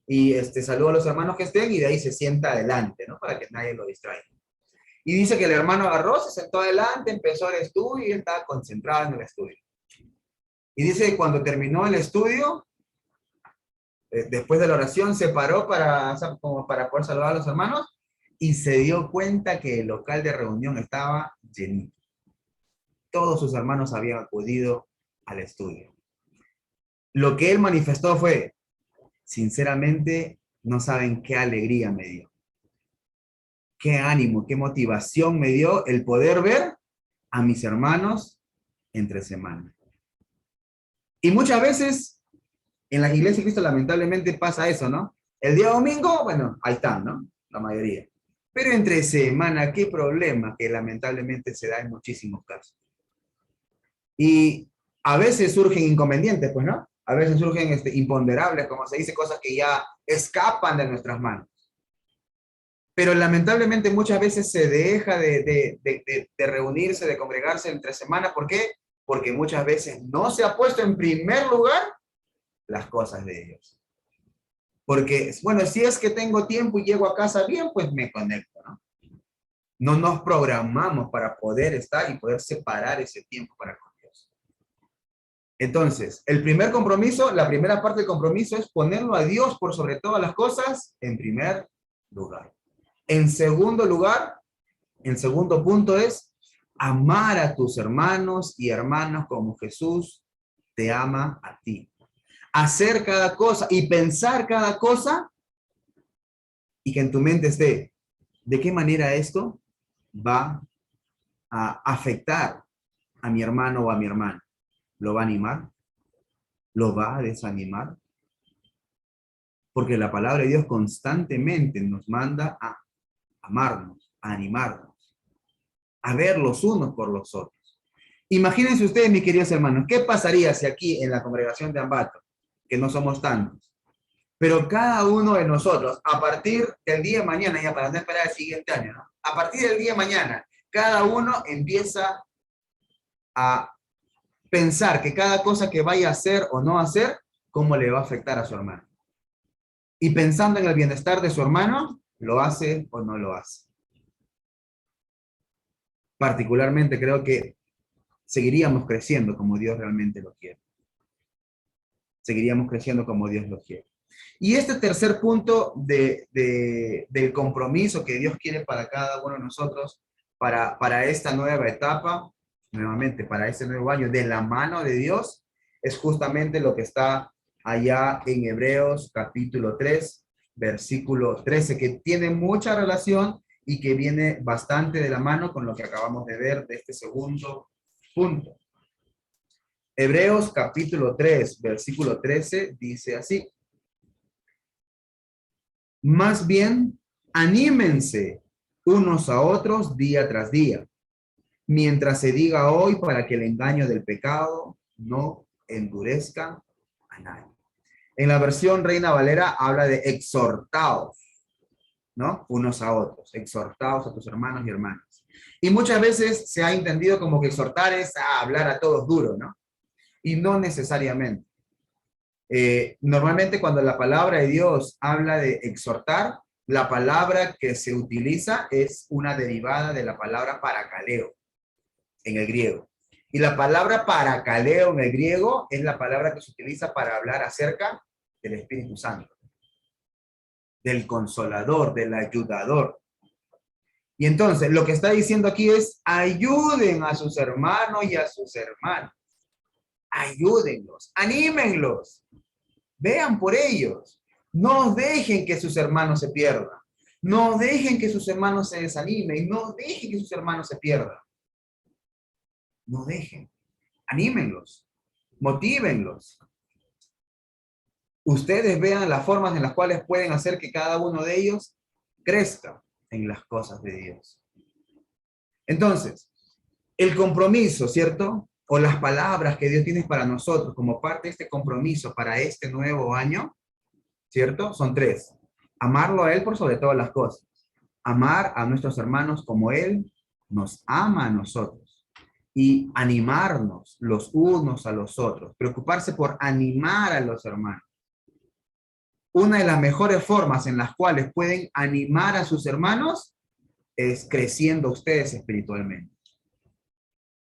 y saluda a los hermanos que estén y de ahí se sienta adelante, ¿no? Para que nadie lo distraiga. Y dice que el hermano agarró, se sentó adelante, empezó el estudio y él estaba concentrado en el estudio. Y dice que cuando terminó el estudio, después de la oración, se paró como para poder saludar a los hermanos y se dio cuenta que el local de reunión estaba llenito. Todos sus hermanos habían acudido al estudio. Lo que él manifestó fue, sinceramente, no saben qué alegría me dio. Qué ánimo, qué motivación me dio el poder ver a mis hermanos entre semana. Y muchas veces en las iglesias de Cristo lamentablemente pasa eso, ¿no? El día domingo, bueno, ahí están, ¿no? La mayoría. Pero entre semana, qué problema que lamentablemente se da en muchísimos casos. Y a veces surgen inconvenientes, pues, ¿no? A veces surgen imponderables, como se dice, cosas que ya escapan de nuestras manos. Pero lamentablemente muchas veces se deja de reunirse, de congregarse entre semana. ¿Por qué? Porque muchas veces no se ha puesto en primer lugar las cosas de Dios. Porque, bueno, si es que tengo tiempo y llego a casa bien, pues me conecto, ¿no? No nos programamos para poder estar y poder separar ese tiempo para con Dios. Entonces, el primer compromiso, la primera parte del compromiso es ponerlo a Dios por sobre todas las cosas en primer lugar. En segundo lugar, el segundo punto es amar a tus hermanos y hermanas como Jesús te ama a ti. Hacer cada cosa y pensar cada cosa y que en tu mente esté, ¿de qué manera esto va a afectar a mi hermano o a mi hermana? ¿Lo va a animar? ¿Lo va a desanimar? Porque la palabra de Dios constantemente nos manda a amarnos, a animarnos, a ver los unos por los otros. Imagínense ustedes, mis queridos hermanos, ¿qué pasaría si aquí en la congregación de Ambato, que no somos tantos, pero cada uno de nosotros, a partir del día de mañana, ya para no esperar el siguiente año, ¿no? A partir del día de mañana, cada uno empieza a pensar que cada cosa que vaya a hacer o no hacer, cómo le va a afectar a su hermano? Y pensando en el bienestar de su hermano, ¿lo hace o no lo hace? Particularmente creo que seguiríamos creciendo como Dios realmente lo quiere. Seguiríamos creciendo como Dios lo quiere. Y este tercer punto del compromiso que Dios quiere para cada uno de nosotros, para esta nueva etapa, nuevamente, para este nuevo año, de la mano de Dios, es justamente lo que está allá en Hebreos capítulo 3, versículo 13, que tiene mucha relación y que viene bastante de la mano con lo que acabamos de ver de este segundo punto. Hebreos capítulo 3, versículo 13, dice así: más bien, anímense unos a otros día tras día, mientras se diga hoy, para que el engaño del pecado no endurezca a nadie. En la versión Reina Valera habla de exhortaos, ¿no? Unos a otros, exhortaos a tus hermanos y hermanas. Y muchas veces se ha entendido como que exhortar es a hablar a todos duro, ¿no? Y no necesariamente. Normalmente cuando la palabra de Dios habla de exhortar, la palabra que se utiliza es una derivada de la palabra parakaleo en el griego. Y la palabra parakaleo en el griego es la palabra que se utiliza para hablar acerca del Espíritu Santo, del consolador, del ayudador. Y entonces lo que está diciendo aquí es: ayuden a sus hermanos y a sus hermanas. Ayúdenlos, anímenlos. Vean por ellos. No dejen que sus hermanos se pierdan. No dejen que sus hermanos se desanimen. No dejen que sus hermanos se pierdan. No dejen. Anímenlos. Motívenlos. Ustedes vean las formas en las cuales pueden hacer que cada uno de ellos crezca en las cosas de Dios. Entonces, el compromiso, ¿cierto? O las palabras que Dios tiene para nosotros como parte de este compromiso para este nuevo año, ¿cierto? Son tres. Amarlo a Él por sobre todas las cosas. Amar a nuestros hermanos como Él nos ama a nosotros. Y animarnos los unos a los otros. Preocuparse por animar a los hermanos. Una de las mejores formas en las cuales pueden animar a sus hermanos es creciendo ustedes espiritualmente.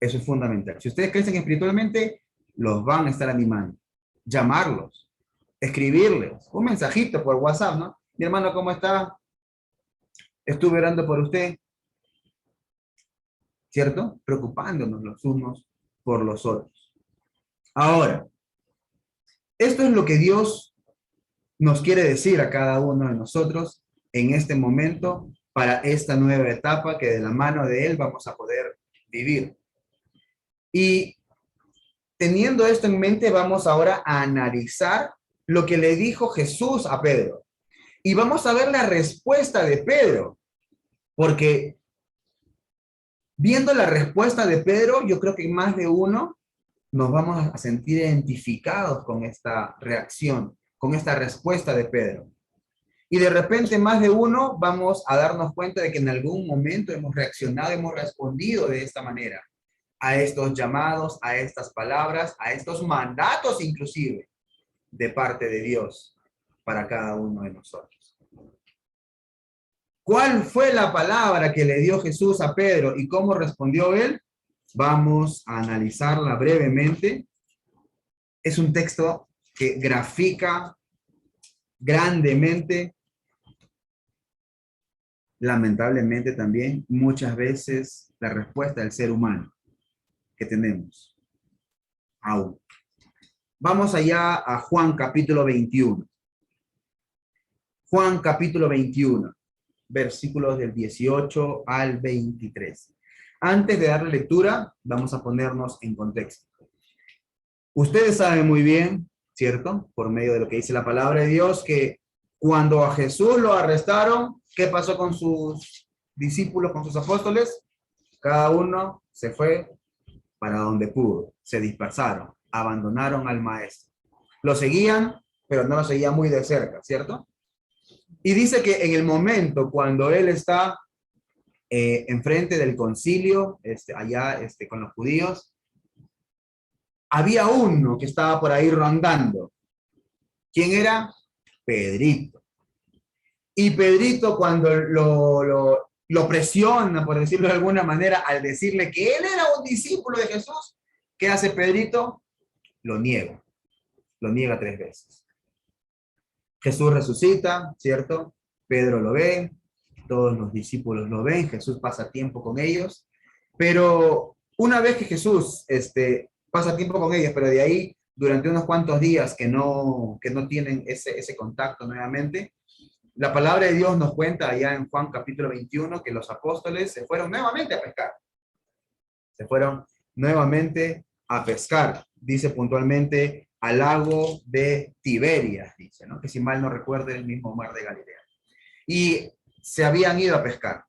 Eso es fundamental. Si ustedes crecen espiritualmente, los van a estar animando. Llamarlos, escribirles, un mensajito por WhatsApp, ¿no? Mi hermano, ¿cómo está? Estuve orando por usted, ¿cierto? Preocupándonos los unos por los otros. Ahora, esto es lo que Dios nos quiere decir a cada uno de nosotros en este momento para esta nueva etapa que de la mano de Él vamos a poder vivir. Y teniendo esto en mente, vamos ahora a analizar lo que le dijo Jesús a Pedro. Y vamos a ver la respuesta de Pedro, porque viendo la respuesta de Pedro, yo creo que más de uno nos vamos a sentir identificados con esta reacción, con esta respuesta de Pedro. Y de repente más de uno vamos a darnos cuenta de que en algún momento hemos reaccionado, hemos respondido de esta manera a estos llamados, a estas palabras, a estos mandatos inclusive de parte de Dios para cada uno de nosotros. ¿Cuál fue la palabra que le dio Jesús a Pedro y cómo respondió él? Vamos a analizarla brevemente. Es un texto que grafica grandemente, lamentablemente también, muchas veces la respuesta del ser humano que tenemos aún. Vamos allá a Juan capítulo 21. Juan capítulo 21, versículos del 18 al 23. Antes de darle lectura, vamos a ponernos en contexto. Ustedes saben muy bien, ¿cierto? Por medio de lo que dice la palabra de Dios, que cuando a Jesús lo arrestaron, ¿qué pasó con sus discípulos, con sus apóstoles? Cada uno se fue para donde pudo, se dispersaron, abandonaron al maestro. Lo seguían, pero no lo seguían muy de cerca, ¿cierto? Y dice que en el momento cuando él está enfrente del concilio, allá con los judíos, había uno que estaba por ahí rondando. ¿Quién era? Pedrito. Y Pedrito, cuando lo presiona, por decirlo de alguna manera, al decirle que él era un discípulo de Jesús, ¿qué hace Pedrito? Lo niega 3 veces. Jesús resucita, ¿cierto? Pedro lo ve, todos los discípulos lo ven, Jesús pasa tiempo con ellos, pero una vez que Jesús pasa tiempo con ellos, pero de ahí, durante unos cuantos días que no tienen ese contacto nuevamente, la palabra de Dios nos cuenta allá en Juan capítulo 21 que los apóstoles se fueron nuevamente a pescar. Se fueron nuevamente a pescar, dice puntualmente, al lago de Tiberias, dice, ¿no? Que si mal no recuerdo, el mismo mar de Galilea. Y se habían ido a pescar.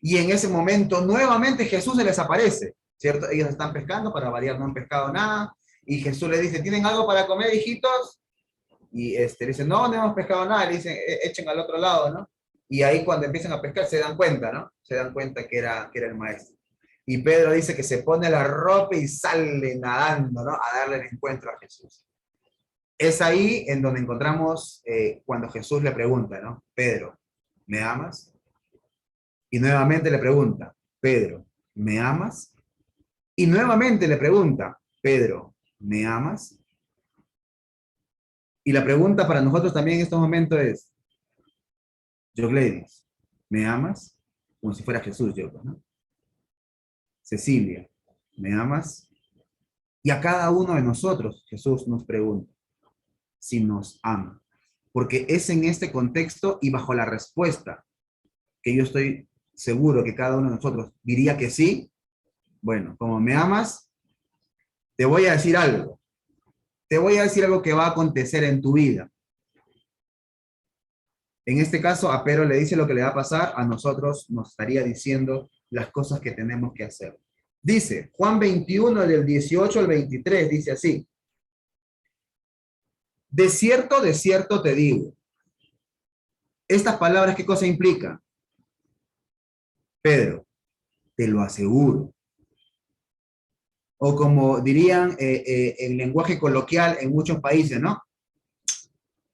Y en ese momento, nuevamente Jesús se les aparece, ¿cierto? Ellos están pescando, para variar no han pescado nada, y Jesús les dice, ¿tienen algo para comer, hijitos? Y le dicen, no hemos pescado nada, le dicen, echen al otro lado, ¿no? Y ahí cuando empiezan a pescar se dan cuenta, ¿no? Se dan cuenta que era el maestro. Y Pedro dice que se pone la ropa y sale nadando, ¿no? A darle el encuentro a Jesús. Es ahí en donde encontramos cuando Jesús le pregunta, ¿no? Pedro, ¿me amas? Y nuevamente le pregunta, Pedro, ¿me amas? Y nuevamente le pregunta, Pedro, ¿me amas? Y la pregunta para nosotros también en estos momentos es, Jogledis, ¿me amas? Como si fuera Jesús, yo, ¿no? Cecilia, ¿me amas? Y a cada uno de nosotros Jesús nos pregunta si nos ama. Porque es en este contexto y bajo la respuesta que yo estoy seguro que cada uno de nosotros diría que sí. Bueno, como me amas, te voy a decir algo. Te voy a decir algo que va a acontecer en tu vida. En este caso, a Pedro le dice lo que le va a pasar, a nosotros nos estaría diciendo las cosas que tenemos que hacer. Dice, Juan 21, del 18 al 23, dice así. De cierto te digo. Estas palabras, ¿qué cosa implican? Pedro, te lo aseguro. O como dirían en lenguaje coloquial en muchos países, ¿no?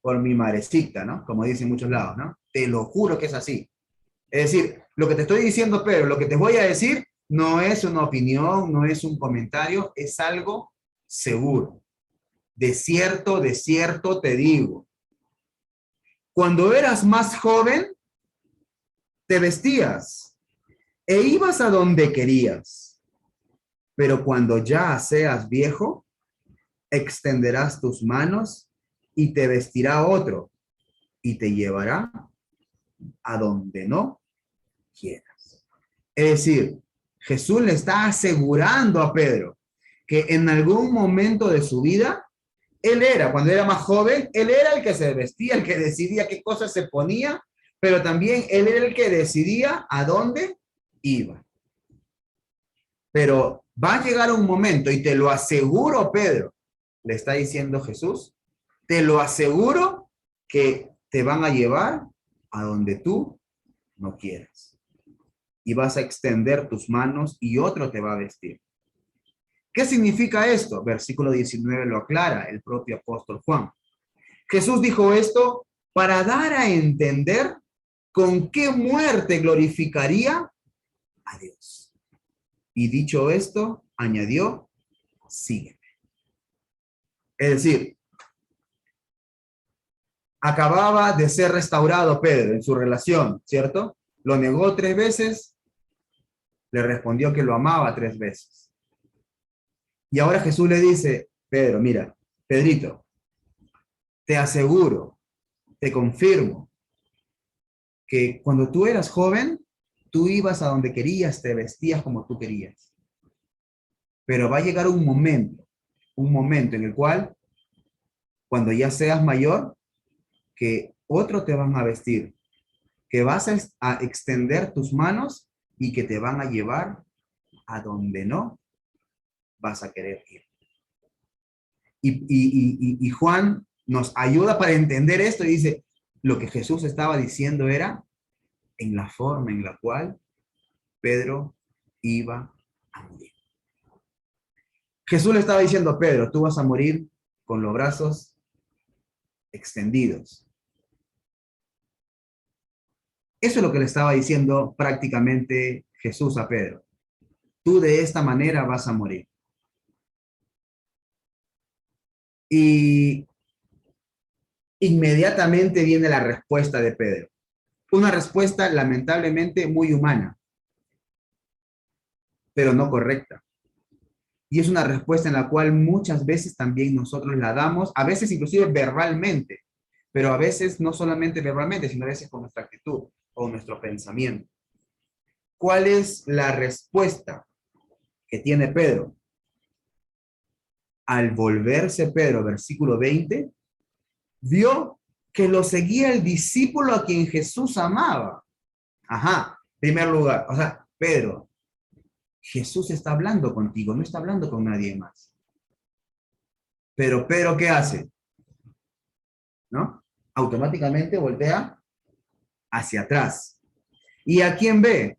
Por mi madrecita, ¿no? Como dicen en muchos lados, ¿no? Te lo juro que es así. Es decir, lo que te estoy diciendo, Pedro, lo que te voy a decir no es una opinión, no es un comentario, es algo seguro. De cierto te digo. Cuando eras más joven, te vestías e ibas a donde querías. Pero cuando ya seas viejo, extenderás tus manos y te vestirá otro y te llevará a donde no quieras. Es decir, Jesús le está asegurando a Pedro que en algún momento de su vida, cuando era más joven, él era el que se vestía, el que decidía qué cosas se ponía, pero también él era el que decidía a dónde iba. Pero va a llegar un momento, y te lo aseguro, Pedro, le está diciendo Jesús, te lo aseguro que te van a llevar a donde tú no quieras. Y vas a extender tus manos y otro te va a vestir. ¿Qué significa esto? Versículo 19 lo aclara el propio apóstol Juan. Jesús dijo esto para dar a entender con qué muerte glorificaría a Dios. Y dicho esto, añadió, sígueme. Es decir, acababa de ser restaurado Pedro en su relación, ¿cierto? Lo negó 3 veces, le respondió que lo amaba 3 veces. Y ahora Jesús le dice, Pedro, mira, Pedrito, te aseguro, te confirmo, que cuando tú eras joven, tú ibas a donde querías, te vestías como tú querías. Pero va a llegar un momento en el cual, cuando ya seas mayor, que otro te van a vestir, que vas a extender tus manos y que te van a llevar a donde no vas a querer ir. Y Juan nos ayuda para entender esto y dice, lo que Jesús estaba diciendo era en la forma en la cual Pedro iba a morir. Jesús le estaba diciendo a Pedro, tú vas a morir con los brazos extendidos. Eso es lo que le estaba diciendo prácticamente Jesús a Pedro. Tú de esta manera vas a morir. Y inmediatamente viene la respuesta de Pedro. Una respuesta lamentablemente muy humana, pero no correcta. Y es una respuesta en la cual muchas veces también nosotros la damos, a veces inclusive verbalmente, pero a veces no solamente verbalmente, sino a veces con nuestra actitud o nuestro pensamiento. ¿Cuál es la respuesta que tiene Pedro? Al volverse Pedro, versículo 20, vio que lo seguía el discípulo a quien Jesús amaba. Ajá, primer lugar, o sea, Pedro, Jesús está hablando contigo, no está hablando con nadie más. Pero Pedro, ¿qué hace? ¿No? Automáticamente voltea hacia atrás. ¿Y a quién ve?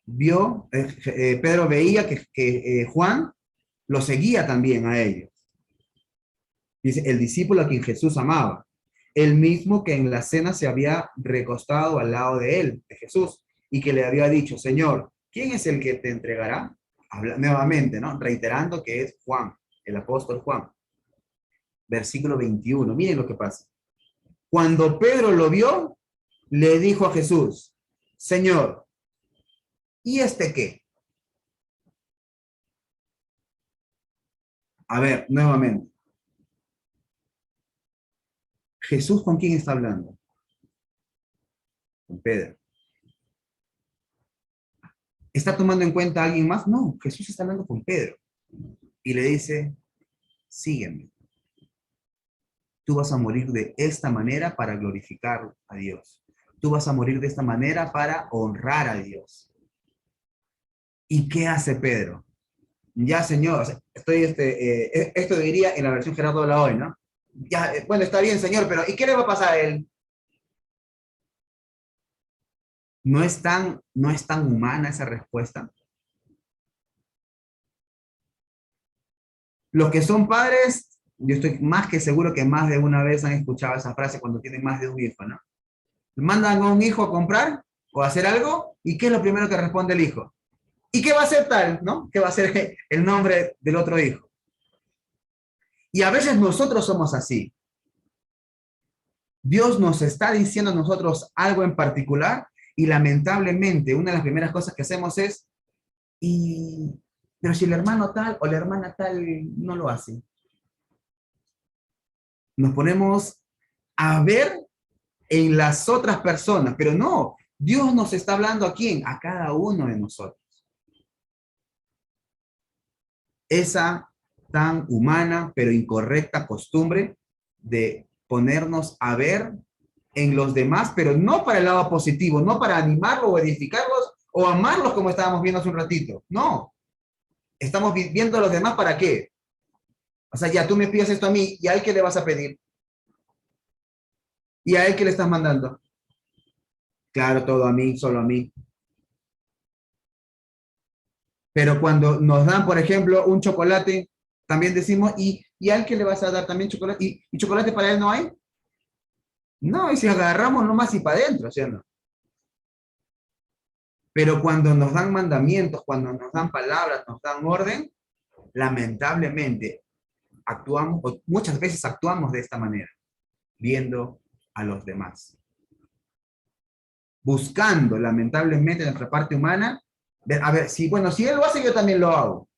Pedro veía que Juan lo seguía también a ellos. Dice, el discípulo a quien Jesús amaba, el mismo que en la cena se había recostado al lado de él, de Jesús, y que le había dicho, Señor, ¿quién es el que te entregará? Habla nuevamente, ¿no? Reiterando que es Juan, el apóstol Juan. Versículo 21, miren lo que pasa. Cuando Pedro lo vio, le dijo a Jesús, Señor, ¿y este qué? A ver, nuevamente. ¿Jesús con quién está hablando? Con Pedro. ¿Está tomando en cuenta a alguien más? No, Jesús está hablando con Pedro. Y le dice, sígueme. Tú vas a morir de esta manera para glorificar a Dios. Tú vas a morir de esta manera para honrar a Dios. ¿Y qué hace Pedro? Ya, Señor, esto diría en la versión Gerardo de la hoy, ¿no? Ya, bueno, está bien, Señor, pero ¿y qué le va a pasar a él? ¿No es tan humana esa respuesta? Los que son padres, yo estoy más que seguro que más de una vez han escuchado esa frase cuando tienen más de un hijo, ¿no? Mandan a un hijo a comprar o a hacer algo, ¿y qué es lo primero que responde el hijo? ¿Y qué va a hacer tal, no? ¿Qué va a ser el nombre del otro hijo? Y a veces nosotros somos así. Dios nos está diciendo a nosotros algo en particular Y lamentablemente, una de las primeras cosas que hacemos es, pero si el hermano tal o la hermana tal no lo hace. Nos ponemos a ver en las otras personas, pero no, Dios nos está hablando ¿a quién? A cada uno de nosotros. Esa tan humana pero incorrecta costumbre de ponernos a ver en los demás, pero no para el lado positivo, no para animarlos o edificarlos o amarlos como estábamos viendo hace un ratito. No, estamos viendo a los demás ¿para qué? O sea, ya tú me pides esto a mí, ¿y a él qué le vas a pedir? ¿Y a él qué le estás mandando? Claro, todo a mí, solo a mí. Pero cuando nos dan, por ejemplo, un chocolate, también decimos, ¿y a él qué le vas a dar también chocolate? ¿Y chocolate para él no hay? No, y si agarramos nomás y para adentro, ¿sí o no? Pero cuando nos dan mandamientos, cuando nos dan palabras, nos dan orden, lamentablemente actuamos, o muchas veces actuamos de esta manera, viendo a los demás. Buscando, lamentablemente, nuestra parte humana, a ver, si él lo hace, yo también lo hago.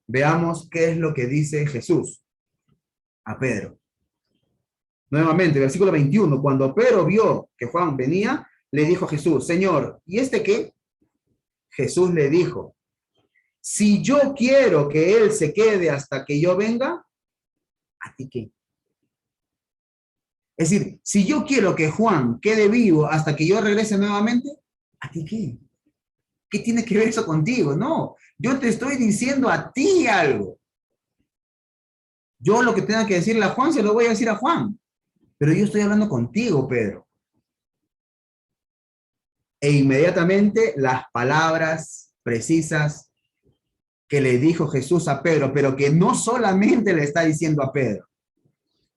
Veamos qué es lo que dice Jesús a Pedro. Nuevamente, versículo 21, cuando Pedro vio que Juan venía, le dijo a Jesús, Señor, ¿y este qué? Jesús le dijo, si yo quiero que él se quede hasta que yo venga, ¿a ti qué? Es decir, si yo quiero que Juan quede vivo hasta que yo regrese nuevamente, ¿a ti qué? ¿Qué tiene que ver eso contigo? No, yo te estoy diciendo a ti algo. Yo lo que tenga que decirle a Juan, se lo voy a decir a Juan. Pero yo estoy hablando contigo, Pedro. E inmediatamente las palabras precisas que le dijo Jesús a Pedro, pero que no solamente le está diciendo a Pedro,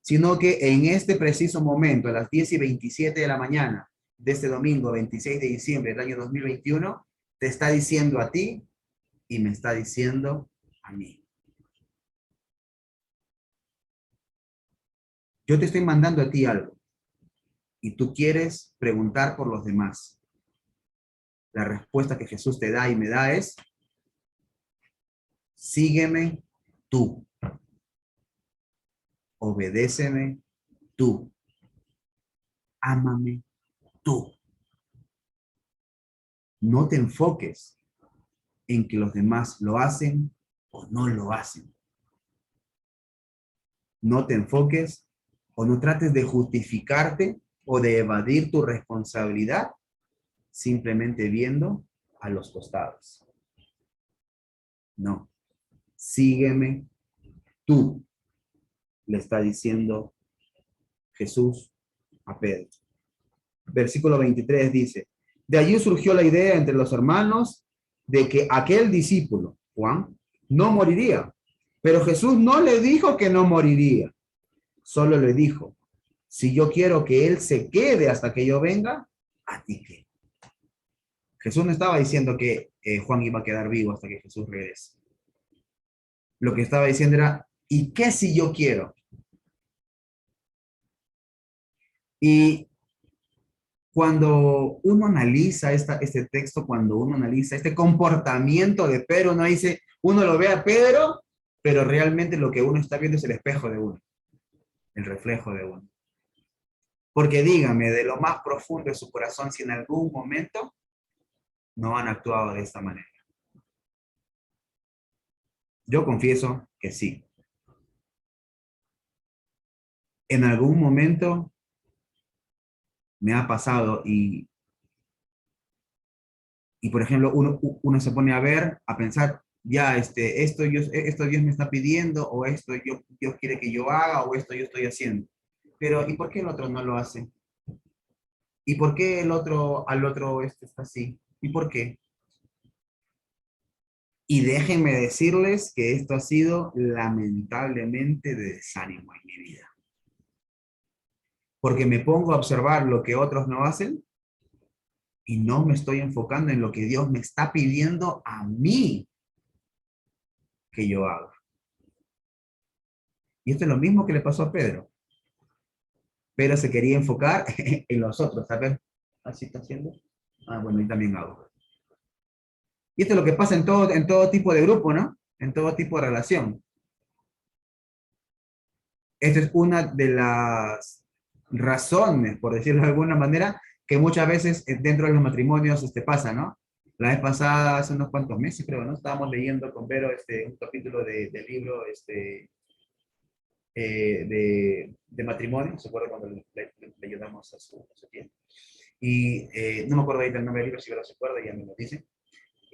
sino que en este preciso momento, a las 10:27 de la mañana de este domingo 26 de diciembre del año 2021, te está diciendo a ti y me está diciendo a mí. Yo te estoy mandando a ti algo y tú quieres preguntar por los demás. La respuesta que Jesús te da y me da es, sígueme tú. Obedéceme tú. Ámame tú. No te enfoques en que los demás lo hacen o no lo hacen. No te enfoques o no trates de justificarte o de evadir tu responsabilidad simplemente viendo a los costados. No. Sígueme tú, le está diciendo Jesús a Pedro. Versículo 23 dice, de allí surgió la idea entre los hermanos de que aquel discípulo, Juan, no moriría. Pero Jesús no le dijo que no moriría. Solo le dijo, si yo quiero que él se quede hasta que yo venga, ¿a ti qué? Jesús no estaba diciendo que Juan iba a quedar vivo hasta que Jesús regrese. Lo que estaba diciendo era, ¿y qué si yo quiero? Y cuando uno analiza este texto, cuando uno analiza este comportamiento de Pedro, uno lo ve a Pedro, pero realmente lo que uno está viendo es el espejo de uno, el reflejo de uno. Porque dígame, de lo más profundo de su corazón, si en algún momento no han actuado de esta manera. Yo confieso que sí. En algún momento me ha pasado y por ejemplo, uno se pone a ver, a pensar, ya, esto Dios me está pidiendo, o esto Dios quiere que yo haga, o esto yo estoy haciendo. Pero, ¿y por qué el otro no lo hace? ¿Y por qué al otro está así? ¿Y por qué? Y déjenme decirles que esto ha sido lamentablemente de desánimo en mi vida. Porque me pongo a observar lo que otros no hacen y no me estoy enfocando en lo que Dios me está pidiendo a mí que yo haga. Y esto es lo mismo que le pasó a Pedro. Pedro se quería enfocar en los otros, ¿sabes? ¿Así está haciendo? Ah, bueno, y también hago. Y esto es lo que pasa en todo tipo de grupo, ¿no? En todo tipo de relación. Esta es una de las razones, por decirlo de alguna manera, que muchas veces dentro de los matrimonios pasa, ¿no? La vez pasada, hace unos cuantos meses, creo, ¿no? Estábamos leyendo con Vero un capítulo del libro de matrimonio, ¿se acuerda cuando le ayudamos a su tiempo? Y no me acuerdo ahorita el nombre del libro, si Vero se acuerda, ya me lo dice.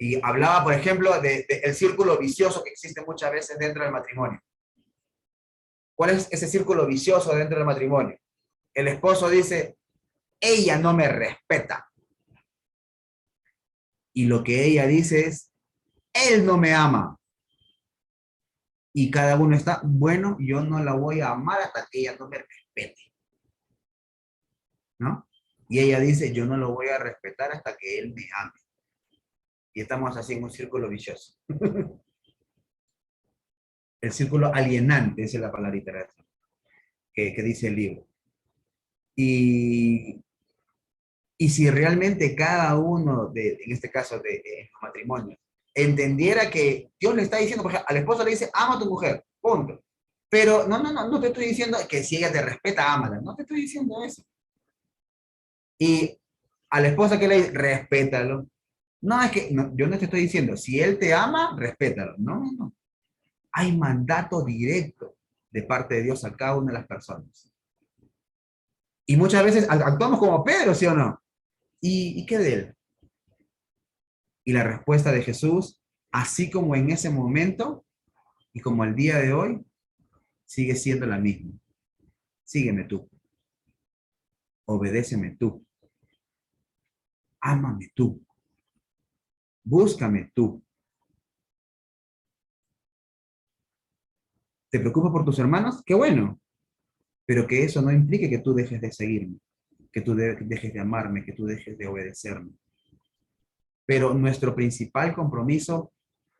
Y hablaba, por ejemplo, el círculo vicioso que existe muchas veces dentro del matrimonio. ¿Cuál es ese círculo vicioso dentro del matrimonio? El esposo dice, ella no me respeta. Y lo que ella dice es, él no me ama. Y cada uno está, bueno, yo no la voy a amar hasta que ella no me respete. ¿No? Y ella dice, yo no lo voy a respetar hasta que él me ame. Y estamos así en un círculo vicioso. El círculo alienante, esa es la palabra literaria que dice el libro. Y si realmente cada uno, en este caso de los matrimonios, entendiera que Dios le está diciendo, por ejemplo, al esposo le dice, ama a tu mujer, punto. Pero no te estoy diciendo que si ella te respeta, ámala. No te estoy diciendo eso. Y a la esposa que le dice, respétalo. No, es que yo no te estoy diciendo, si él te ama, respétalo. No. Hay mandato directo de parte de Dios a cada una de las personas. Y muchas veces actuamos como Pedro, ¿sí o no? ¿Y qué de él? Y la respuesta de Jesús, así como en ese momento y como el día de hoy, sigue siendo la misma. Sígueme tú. Obedéceme tú. Ámame tú. Búscame tú. ¿Te preocupas por tus hermanos? Qué bueno. Pero que eso no implique que tú dejes de seguirme, que tú dejes de amarme, que tú dejes de obedecerme. Pero nuestro principal compromiso,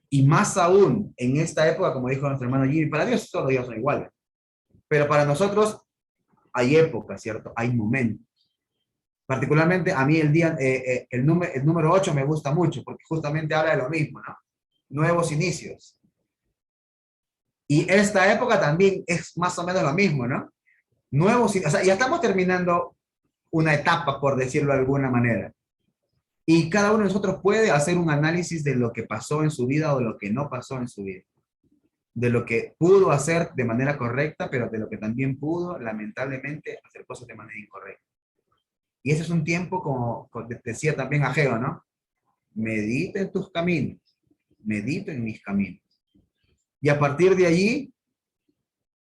y más aún en esta época, como dijo nuestro hermano Jimmy, para Dios todos los días son iguales. Pero para nosotros hay épocas, ¿cierto? Hay momentos. Particularmente a mí el número 8 me gusta mucho, porque justamente habla de lo mismo, ¿no? Nuevos inicios. Y esta época también es más o menos lo mismo, ¿no? Nuevos, o sea, ya estamos terminando una etapa, por decirlo de alguna manera. Y cada uno de nosotros puede hacer un análisis de lo que pasó en su vida o de lo que no pasó en su vida. De lo que pudo hacer de manera correcta, pero de lo que también pudo, lamentablemente, hacer cosas de manera incorrecta. Y ese es un tiempo, como decía también Ageo, ¿no? Medita en tus caminos, medita en mis caminos. Y a partir de allí,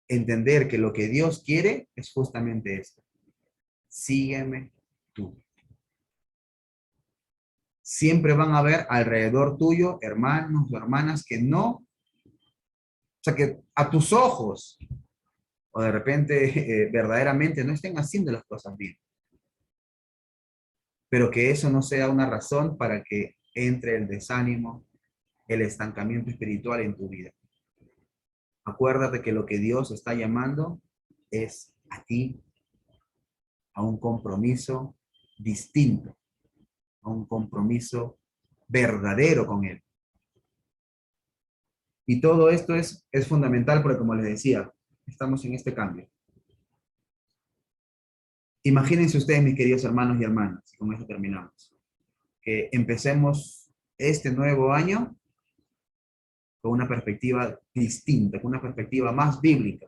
entender que lo que Dios quiere es justamente esto. Sígueme tú. Siempre van a haber alrededor tuyo hermanos o hermanas que no, o sea, que a tus ojos, o de repente verdaderamente no estén haciendo las cosas bien. Pero que eso no sea una razón para que entre el desánimo, el estancamiento espiritual en tu vida. Acuérdate que lo que Dios está llamando es a ti, a un compromiso distinto, a un compromiso verdadero con Él. Y todo esto es fundamental porque, como les decía, estamos en este cambio. Imagínense ustedes, mis queridos hermanos y hermanas, y con esto terminamos, que empecemos este nuevo año con una perspectiva distinta, con una perspectiva más bíblica.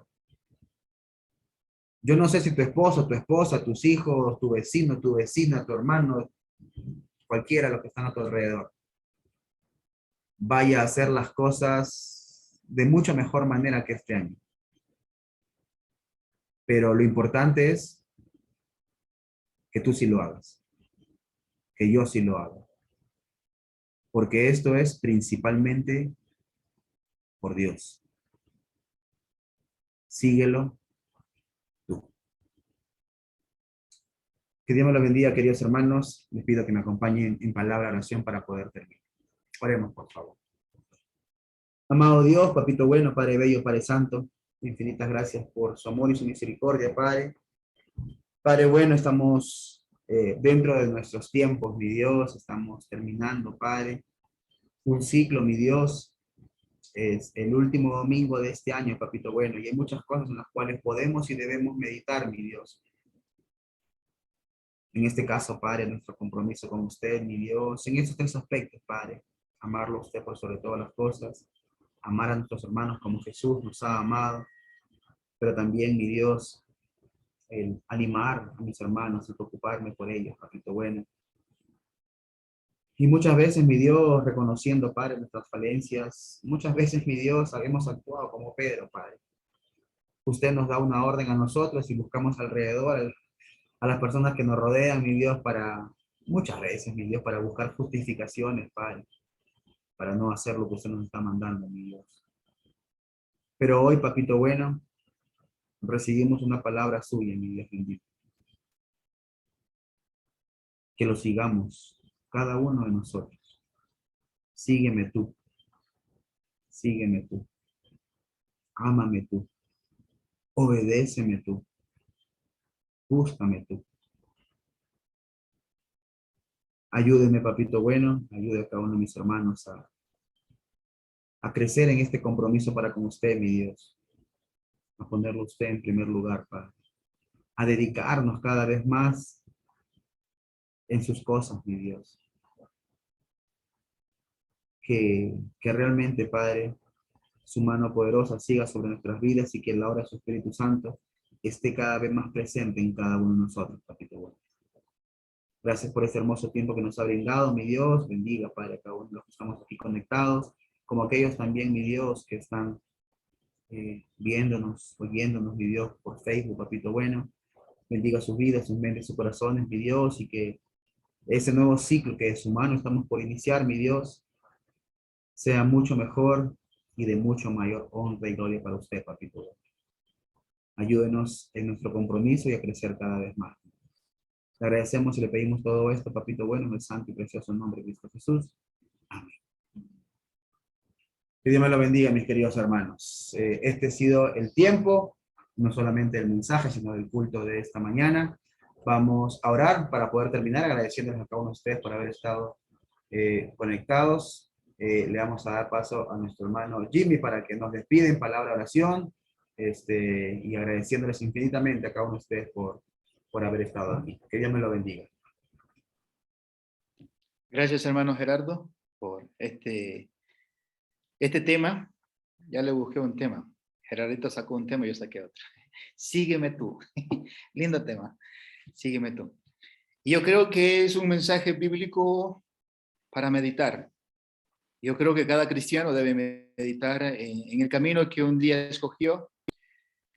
Yo no sé si tu esposo, tu esposa, tus hijos, tu vecino, tu vecina, tu hermano, cualquiera de los que están a tu alrededor, vaya a hacer las cosas de mucho mejor manera que este año. Pero lo importante es que tú sí lo hagas, que yo sí lo haga. Porque esto es principalmente por Dios. Síguelo tú. Que Dios me lo bendiga, queridos hermanos. Les pido que me acompañen en palabra de oración para poder terminar. Oremos, por favor. Amado Dios, Papito bueno, Padre bello, Padre santo, infinitas gracias por su amor y su misericordia, Padre. Padre bueno, estamos dentro de nuestros tiempos, mi Dios, estamos terminando, Padre, un ciclo, mi Dios, es el último domingo de este año, papito bueno, y hay muchas cosas en las cuales podemos y debemos meditar, mi Dios. En este caso, Padre, nuestro compromiso con usted, mi Dios, en estos tres aspectos, Padre, amarlo a usted por sobre todas las cosas, amar a nuestros hermanos como Jesús nos ha amado, pero también, mi Dios, el animar a mis hermanos y preocuparme por ellos, papito bueno. Y muchas veces, mi Dios, reconociendo, Padre, nuestras falencias, muchas veces, mi Dios, habíamos actuado como Pedro, Padre. Usted nos da una orden a nosotros y buscamos alrededor a las personas que nos rodean, mi Dios, muchas veces, mi Dios, para buscar justificaciones, Padre, para no hacer lo que usted nos está mandando, mi Dios. Pero hoy, papito bueno, recibimos una palabra suya, mi Dios bendito. Que lo sigamos, cada uno de nosotros. Sígueme tú, sígueme tú, ámame tú, obedéceme tú, búscame tú. Ayúdeme, papito bueno, ayude a cada uno de mis hermanos a crecer en este compromiso para con usted, mi Dios. A ponerlo usted en primer lugar, Padre. A dedicarnos cada vez más en sus cosas, mi Dios. Que realmente, Padre, su mano poderosa siga sobre nuestras vidas y que la obra de su Espíritu Santo esté cada vez más presente en cada uno de nosotros, papito bueno. Gracias por este hermoso tiempo que nos ha brindado, mi Dios. Bendiga, Padre, a cada uno de los que estamos aquí conectados, como aquellos también, mi Dios, que están viéndonos, oyéndonos, mi Dios, por Facebook, papito bueno. Bendiga sus vidas, sus mentes, sus corazones, mi Dios, y que ese nuevo ciclo que de su mano estamos por iniciar, mi Dios, sea mucho mejor y de mucho mayor honra y gloria para usted, papito bueno. Ayúdenos en nuestro compromiso y a crecer cada vez más. Le agradecemos y le pedimos todo esto, papito bueno, en el santo y precioso nombre de Cristo Jesús. Amén. Que Dios me lo bendiga, mis queridos hermanos. Este ha sido el tiempo, no solamente el mensaje, sino del culto de esta mañana. Vamos a orar para poder terminar, agradeciéndoles a cada uno de ustedes por haber estado conectados. Le vamos a dar paso a nuestro hermano Jimmy para que nos despida en palabra de oración, y agradeciéndoles infinitamente a cada uno de ustedes por haber estado aquí. Que Dios me lo bendiga. Gracias, hermano Gerardo, por este tema. Ya le busqué un tema. Gerardito sacó un tema y yo saqué otro. Sígueme tú. Lindo tema. Sígueme tú. Y yo creo que es un mensaje bíblico para meditar. Yo creo que cada cristiano debe meditar en el camino que un día escogió,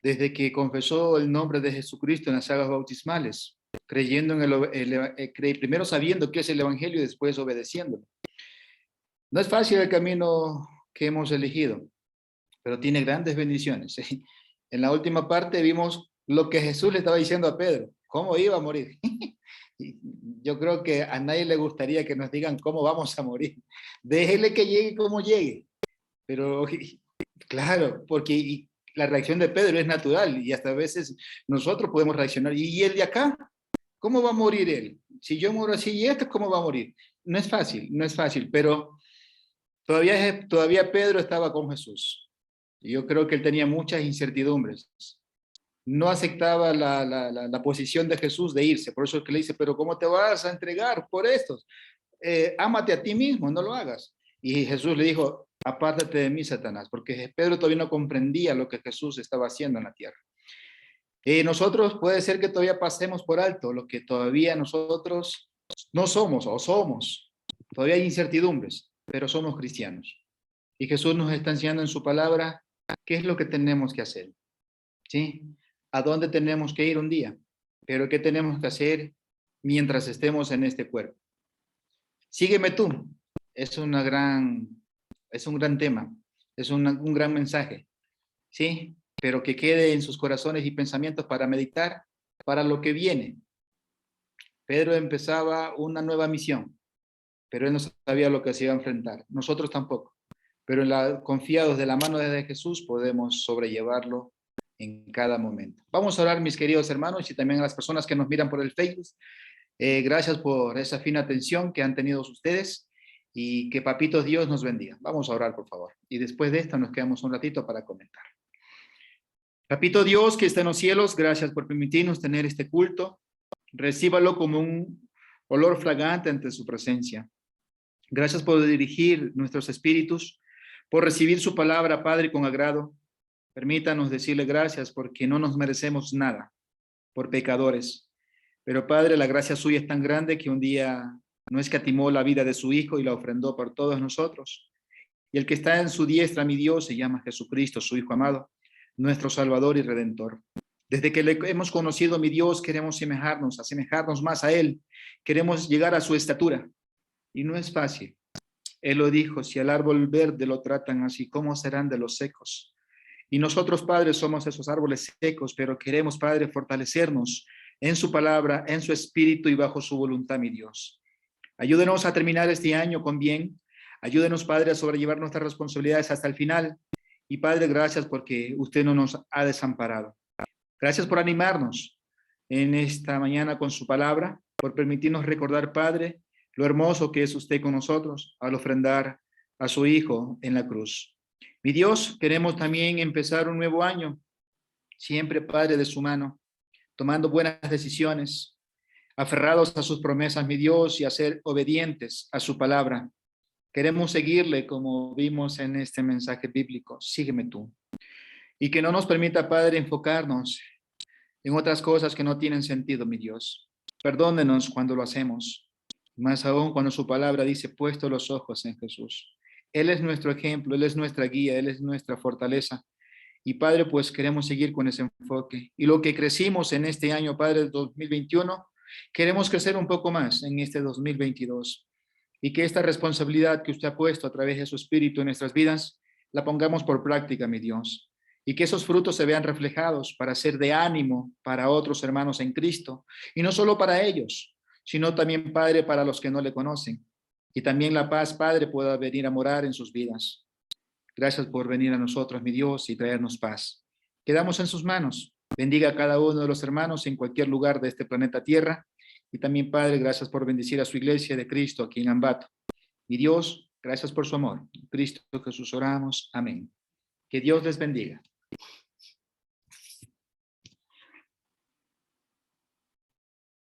desde que confesó el nombre de Jesucristo en las aguas bautismales, creyendo en primero sabiendo qué es el Evangelio y después obedeciéndolo. No es fácil el camino que hemos elegido, pero tiene grandes bendiciones. En la última parte vimos lo que Jesús le estaba diciendo a Pedro, cómo iba a morir. Yo creo que a nadie le gustaría que nos digan cómo vamos a morir. Déjele que llegue como llegue. Pero claro, porque la reacción de Pedro es natural y hasta a veces nosotros podemos reaccionar. ¿Y el de acá? ¿Cómo va a morir él? Si yo muero así y esto, ¿cómo va a morir? No es fácil, pero todavía Pedro estaba con Jesús. Y yo creo que él tenía muchas incertidumbres. No aceptaba la posición de Jesús de irse. Por eso es que le dice, pero ¿cómo te vas a entregar por estos? Ámate a ti mismo, no lo hagas. Y Jesús le dijo, apártate de mí, Satanás, porque Pedro todavía no comprendía lo que Jesús estaba haciendo en la tierra. Nosotros puede ser que todavía pasemos por alto lo que todavía nosotros no somos o somos. Todavía hay incertidumbres, pero somos cristianos. Y Jesús nos está enseñando en su palabra qué es lo que tenemos que hacer. ¿Sí? ¿A dónde tenemos que ir un día? Pero ¿qué tenemos que hacer mientras estemos en este cuerpo? Sígueme tú. Es un gran tema. Es un gran mensaje. ¿Sí? Pero que quede en sus corazones y pensamientos para meditar para lo que viene. Pedro empezaba una nueva misión, pero él no sabía lo que se iba a enfrentar. Nosotros tampoco. Pero confiados de la mano de Jesús podemos sobrellevarlo en cada momento. Vamos a orar, mis queridos hermanos, y también a las personas que nos miran por el Facebook. Gracias por esa fina atención que han tenido ustedes y que Papito Dios nos bendiga. Vamos a orar, por favor. Y después de esto nos quedamos un ratito para comentar. Papito Dios que está en los cielos, gracias por permitirnos tener este culto. Recíbalo como un olor fragante ante su presencia. Gracias por dirigir nuestros espíritus, por recibir su palabra, Padre, con agrado. Permítanos decirle gracias porque no nos merecemos nada, por pecadores. Pero Padre, la gracia suya es tan grande que un día no escatimó la vida de su Hijo y la ofrendó por todos nosotros. Y el que está en su diestra, mi Dios, se llama Jesucristo, su Hijo amado, nuestro Salvador y Redentor. Desde que le hemos conocido, mi Dios, queremos asemejarnos más a Él. Queremos llegar a su estatura. Y no es fácil. Él lo dijo, si al árbol verde lo tratan así, ¿cómo serán de los secos? Y nosotros, Padre, somos esos árboles secos, pero queremos, Padre, fortalecernos en su palabra, en su espíritu y bajo su voluntad, mi Dios. Ayúdenos a terminar este año con bien. Ayúdenos, Padre, a sobrellevar nuestras responsabilidades hasta el final. Y, Padre, gracias porque usted no nos ha desamparado. Gracias por animarnos en esta mañana con su palabra, por permitirnos recordar, Padre, lo hermoso que es usted con nosotros al ofrendar a su Hijo en la cruz. Mi Dios, queremos también empezar un nuevo año, siempre, Padre, de su mano, tomando buenas decisiones, aferrados a sus promesas, mi Dios, y a ser obedientes a su palabra. Queremos seguirle como vimos en este mensaje bíblico, sígueme tú. Y que no nos permita, Padre, enfocarnos en otras cosas que no tienen sentido, mi Dios. Perdónenos cuando lo hacemos, más aún cuando su palabra dice, puesto los ojos en Jesús. Él es nuestro ejemplo, Él es nuestra guía, Él es nuestra fortaleza. Y Padre, pues queremos seguir con ese enfoque. Y lo que crecimos en este año, Padre, 2021, queremos crecer un poco más en este 2022. Y que esta responsabilidad que usted ha puesto a través de su Espíritu en nuestras vidas, la pongamos por práctica, mi Dios. Y que esos frutos se vean reflejados para ser de ánimo para otros hermanos en Cristo. Y no solo para ellos, sino también, Padre, para los que no le conocen. Y también la paz, Padre, pueda venir a morar en sus vidas. Gracias por venir a nosotros, mi Dios, y traernos paz. Quedamos en sus manos. Bendiga a cada uno de los hermanos en cualquier lugar de este planeta Tierra. Y también, Padre, gracias por bendecir a su iglesia de Cristo aquí en Ambato. Mi Dios, gracias por su amor. En Cristo Jesús oramos. Amén. Que Dios les bendiga.